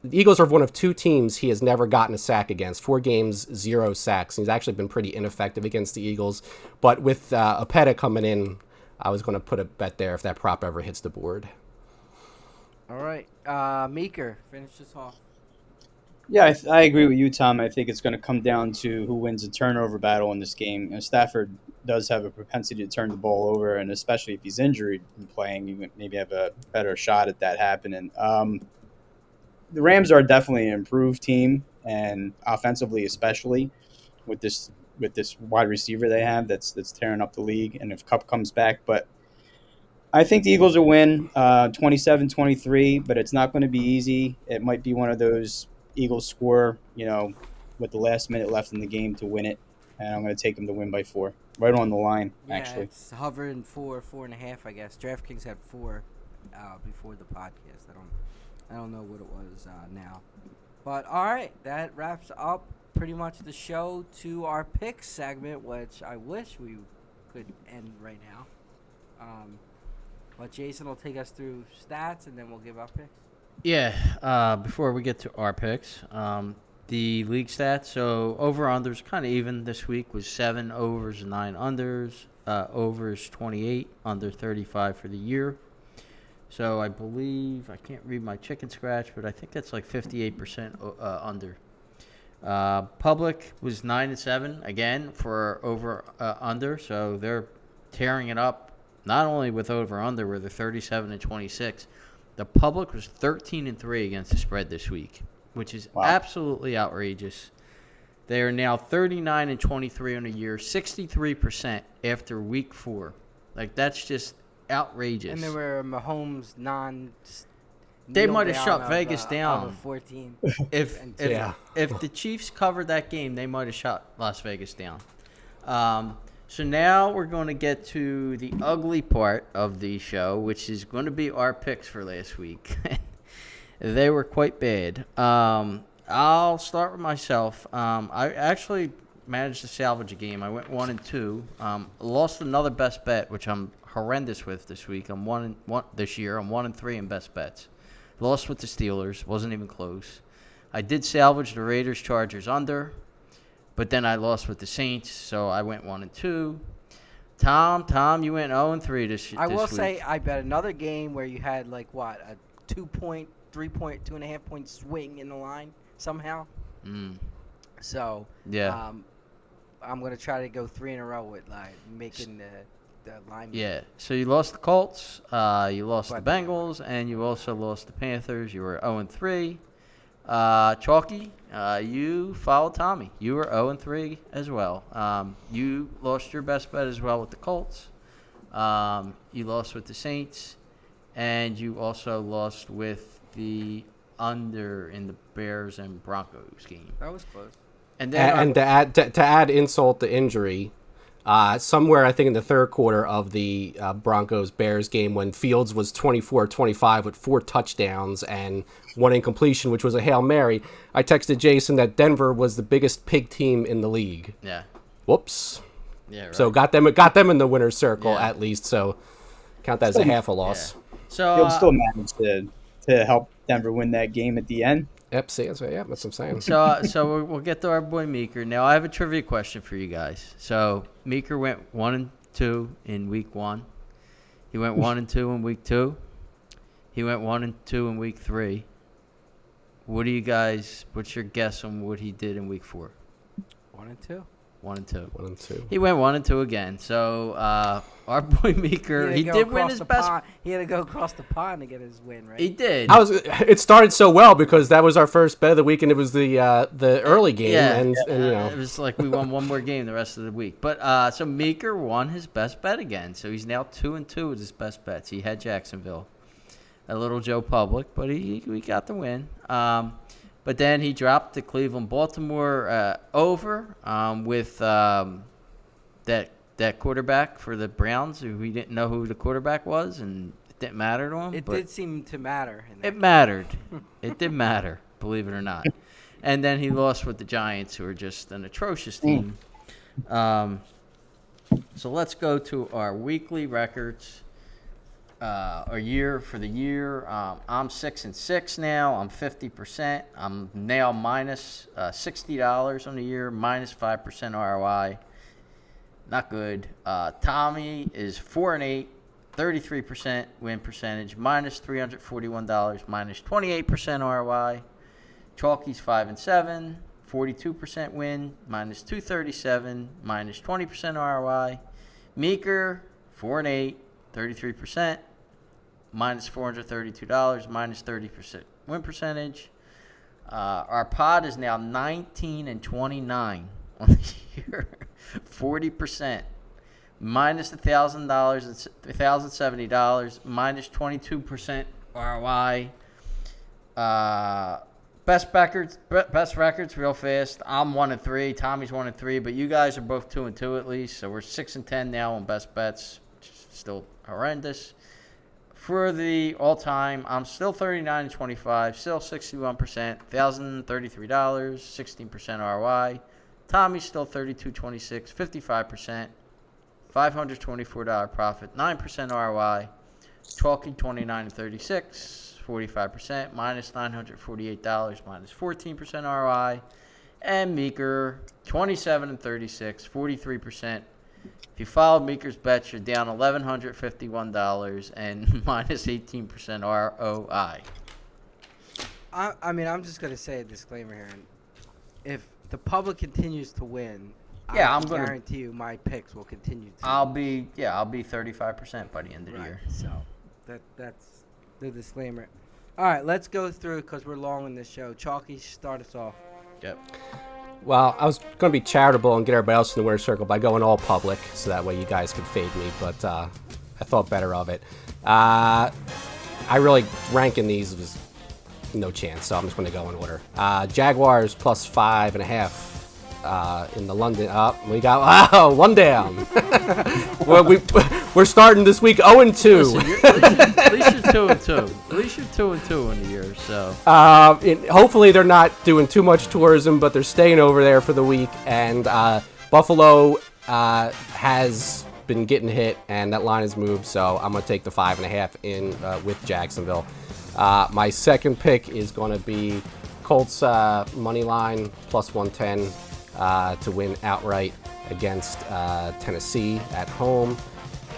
The Eagles are one of 2 teams he has never gotten a sack against. 4 games, 0 sacks. He's actually been pretty ineffective against the Eagles. But with Opeta coming in, I was going to put a bet there if that prop ever hits the board. All right. Meeker, finish this off. Yeah, I agree with you, Tom. I think it's going to come down to who wins the turnover battle in this game. Stafford does have a propensity to turn the ball over, and especially if he's injured and playing, you maybe have a better shot at that happening. The Rams are definitely an improved team, and offensively especially with this wide receiver they have that's tearing up the league, and if Kupp comes back. But I think the Eagles will win 27-23, but it's not going to be easy. It might be one of those Eagles score, with the last minute left in the game to win it, and I'm going to take them to win by 4, right on the line. Actually, it's hovering 4.5, I guess. DraftKings had 4 before the podcast. I don't know what it was now, but all right, that wraps up pretty much the show to our picks segment, which I wish we could end right now. But Jason will take us through stats, and then we'll give our picks. Yeah, before we get to our picks, the league stats. So over-unders kind of even this week was 7 overs and 9 unders. Overs 28, under 35 for the year. So I believe, I can't read my chicken scratch, but I think that's like 58% under. Public was 9-7 again for over-under, so they're tearing it up. Not only with over-under, where they're 37-26. The public was 13-3 against the spread this week, which is absolutely outrageous. They are now 39-23 on the year, 63% after week 4. Like, that's just outrageous. And there were Mahomes They might have shut Vegas down. 14. If the Chiefs covered that game, they might have shut Las Vegas down. So now we're going to get to the ugly part of the show, which is going to be our picks for last week. They were quite bad. I'll start with myself. I actually managed to salvage a game. I went 1-2. Lost another best bet, which I'm horrendous with this week. I'm 1 this year. I'm 1-3 in best bets. Lost with the Steelers. Wasn't even close. I did salvage the Raiders Chargers under. But then I lost with the Saints, so I went 1-2. Tom, you went 0-3 this week. I will say I bet another game where you had a 2.5 point swing in the line somehow. So yeah, I'm gonna try to go 3 in a row with making the line. Yeah. So you lost the Colts, you lost the Bengals, and you also lost the Panthers. You were 0-3. Chalky, you followed Tommy. You were 0-3 as well. You lost your best bet as well with the Colts. You lost with the Saints, and you also lost with the under in the Bears and Broncos game. That was close. And then to add insult to injury, somewhere I think in the third quarter of the Broncos-Bears game when Fields was 24-25 with 4 touchdowns and 1 incompletion, which was a Hail Mary, I texted Jason that Denver was the biggest pig team in the league. Yeah. Whoops. Yeah, right. So got them in the winner's circle at least, so count that as a half a loss. Yeah. So Fields still managed to help Denver win that game at the end. Yep, see, that's what I'm saying. So we'll get to our boy Meeker. Now, I have a trivia question for you guys. So Meeker went 1-2 in week 1. He went 1-2 in week 2. He went 1-2 in week 3. What's your guess on what he did in week 4? 1-2. 1-2. He went 1-2 again. So our boy Meeker, he did win his best. He had to go across the pond to get his win, right? He did. It started so well because that was our first bet of the week, and it was the early game, and it was like we won one more game the rest of the week. But so Meeker won his best bet again. So he's now 2-2 with his best bets. He had Jacksonville, a little Joe Public, but we got the win. But then he dropped the Cleveland-Baltimore over with that that quarterback for the Browns, who we didn't know who the quarterback was, and it didn't matter to him. It but did seem to matter. It mattered. It did matter, believe it or not. And then he lost with the Giants, who are just an atrocious team. So let's go to our weekly records. For the year. I'm 6-6 now. I'm 50%. I'm now minus $60 on the year, minus 5% ROI. Not good. Tommy is 4-8, 33% win percentage, minus $341, minus 28% ROI. Chalky's 5-7, 42% win, minus 237, minus 20% ROI. Meeker 4-8, 33%. Minus $432, minus 30% win percentage. Our pod is now 19-29 on the year, 40%. Minus $1,070, minus 22% ROI. Best records, real fast. I'm 1-3. Tommy's 1-3, but you guys are both 2-2 at least. So we're 6-10 now on best bets, which is still horrendous. For the all-time, I'm still 39-25, still 61%, $1,033, 16% ROI. Tommy's still 32-26, 55%, $524 profit, 9% ROI. Chalky 29-36, 45%, minus $948, minus 14% ROI. And Meeker 27-36, 43%. If you followed Meeker's bets, you're down $1,151 and minus 18% ROI. I mean, I'm just going to say a disclaimer here. If the public continues to win, I'm going to gonna guarantee you my picks will continue to I'll be 35% by the end of the year. So that's the disclaimer. All right, let's go through because we're long in this show. Chalky, start us off. Yep. Well, I was going to be charitable and get everybody else in the winner's circle by going all public, so that way you guys could fade me, but I thought better of it. I really, ranking these was no chance, so I'm just going to go in order. Jaguars plus 5.5 in the London. We got, one down. Well, we're starting this week 0-2. Listen, at least you're 2-2. At least you're 2-2 in the year, so. Hopefully they're not doing too much tourism, but they're staying over there for the week. And Buffalo has been getting hit, and that line has moved. So I'm going to take the 5.5 in with Jacksonville. My second pick is going to be Colts money line plus 110 to win outright against Tennessee at home.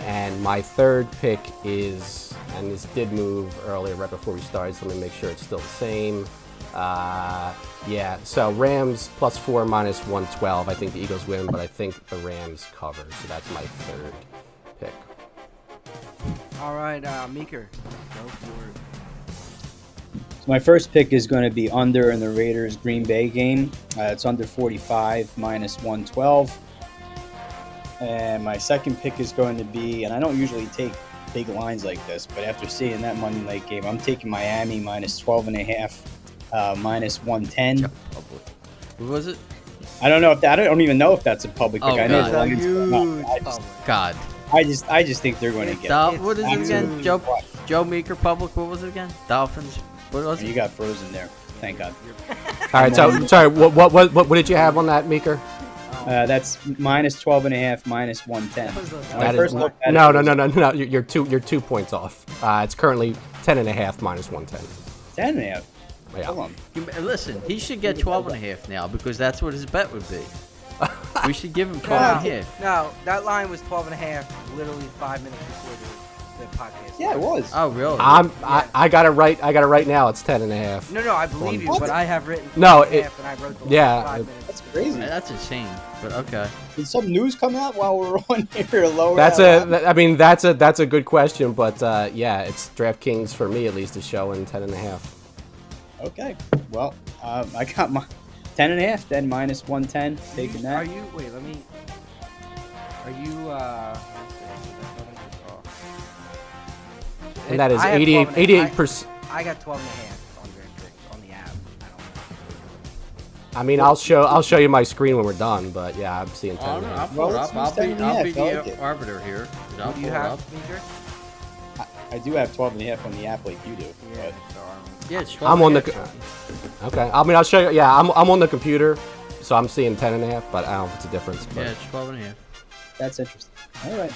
And my third pick is, and this did move earlier right before we started, so let me make sure it's still the same. So Rams plus 4 minus 112. I think the Eagles win, but I think the Rams cover. So that's my third pick. All right, Meeker, go for it. So my first pick is going to be under in the Raiders Green Bay game. It's under 45 minus 112. And my second pick is going to be, and I don't usually take big lines like this, but after seeing that Monday night game, I'm taking Miami minus 12.5 minus 110. Who was it? I don't know if that. I don't even know if that's a public pick. I know God. God. I just think they're going to get it. What is it again? Joe Meeker public. What was it again? Dolphins. What was it? You got frozen there. Thank God. All right. So sorry. What did you have on that, Meeker? That's minus 12.5 minus 110. That is no. You're 2 points off. It's currently 10.5 minus 110. 10.5. Yeah. Hold on. Listen, he should get 12.5 now because that's what his bet would be. We should give him 12.5. No, that line was 12.5 literally 5 minutes before the podcast. Yeah, it was. Oh, really? I got it right. I got it right now. It's 10.5. No, I believe you, but I have written 12.5 and I wrote the 5 minutes. That's crazy. That's insane. But okay. Did some news come out while we're on here? Lower. That's a good question, but it's DraftKings for me at least is showing 10.5. Okay. Well, I got my 10.5, then minus 110. Taking that. Are you? Wait, let me. Are you? And that is 88%. I got 12.5 on the app. I don't know. I mean, I'll show you my screen when we're done, but yeah, I'm seeing 10 and a I'll half. pull it Well, up. let's I'll do be 10 and a half. I like the it. arbiter here. I'll What do you pull it up. have, Major? I do have 12.5 on the app like you do. Yeah, But Yeah, it's 12 I'm on and the. a half. Okay. I mean, I'll show you. Yeah, I'm on the computer, so I'm seeing 10 and a half, but I don't know if it's a difference. But. Yeah, it's 12 and a half. that's interesting. All right.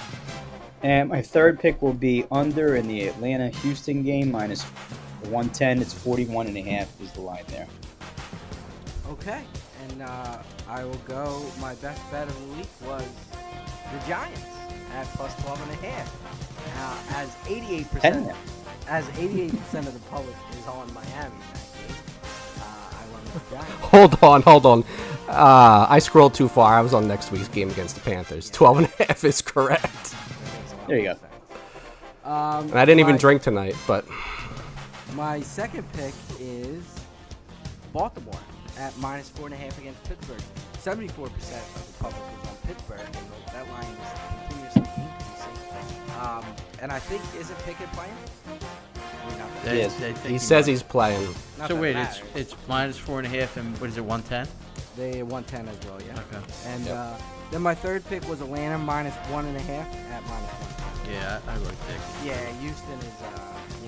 And my third pick will be under in the Atlanta-Houston game, minus 110. It's 41.5 is the line there. Okay, and I will go. My best bet of the week was the Giants at plus 12.5. As 88%, 88% of the public is on Miami in that game. I went with the Giants. Hold on. I scrolled too far. I was on next week's game against the Panthers. 12 and a half is correct. There you go. And I didn't even drink tonight, but My second pick is Baltimore at minus 4.5 against Pittsburgh. 74% of the public is on Pittsburgh, and that line is continuously increasing. And I think, isn't Pickett playing? Maybe not. Yes. They think he says might. he's playing. Not So that wait, matters. it's minus 4.5, and what is it, 110? They 110 as well, yeah. Okay. And Yep. then my third pick was Atlanta minus 1.5 at minus 110. Yeah, I like that. Yeah, Houston is,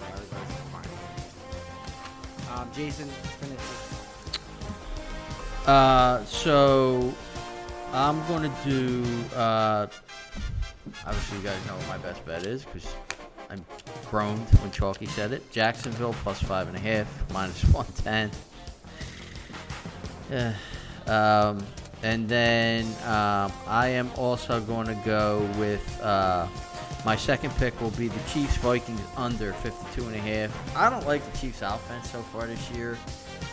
everybody's fine. Jason, finish it. So I'm going to do, obviously you guys know what my best bet is because I groaned when Chalky said it. Jacksonville plus 5.5, minus 110. And then I am also going to go with my second pick will be the Chiefs Vikings under 52.5. I don't like the Chiefs offense so far this year.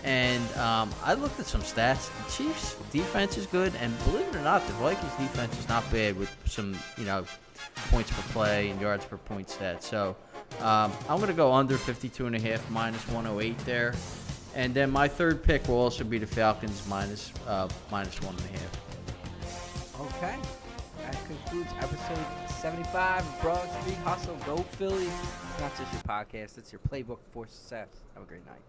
And I looked at some stats. The Chiefs defense is good, and believe it or not, the Vikings defense is not bad with some, points per play and yards per point stats. So I'm going to go under 52.5, minus 108 there. And then my third pick will also be the Falcons minus 1.5. Okay. That concludes episode 75 of Broad Street Hustle. Go Phillies. It's not just your podcast, it's your playbook for success. Have a great night.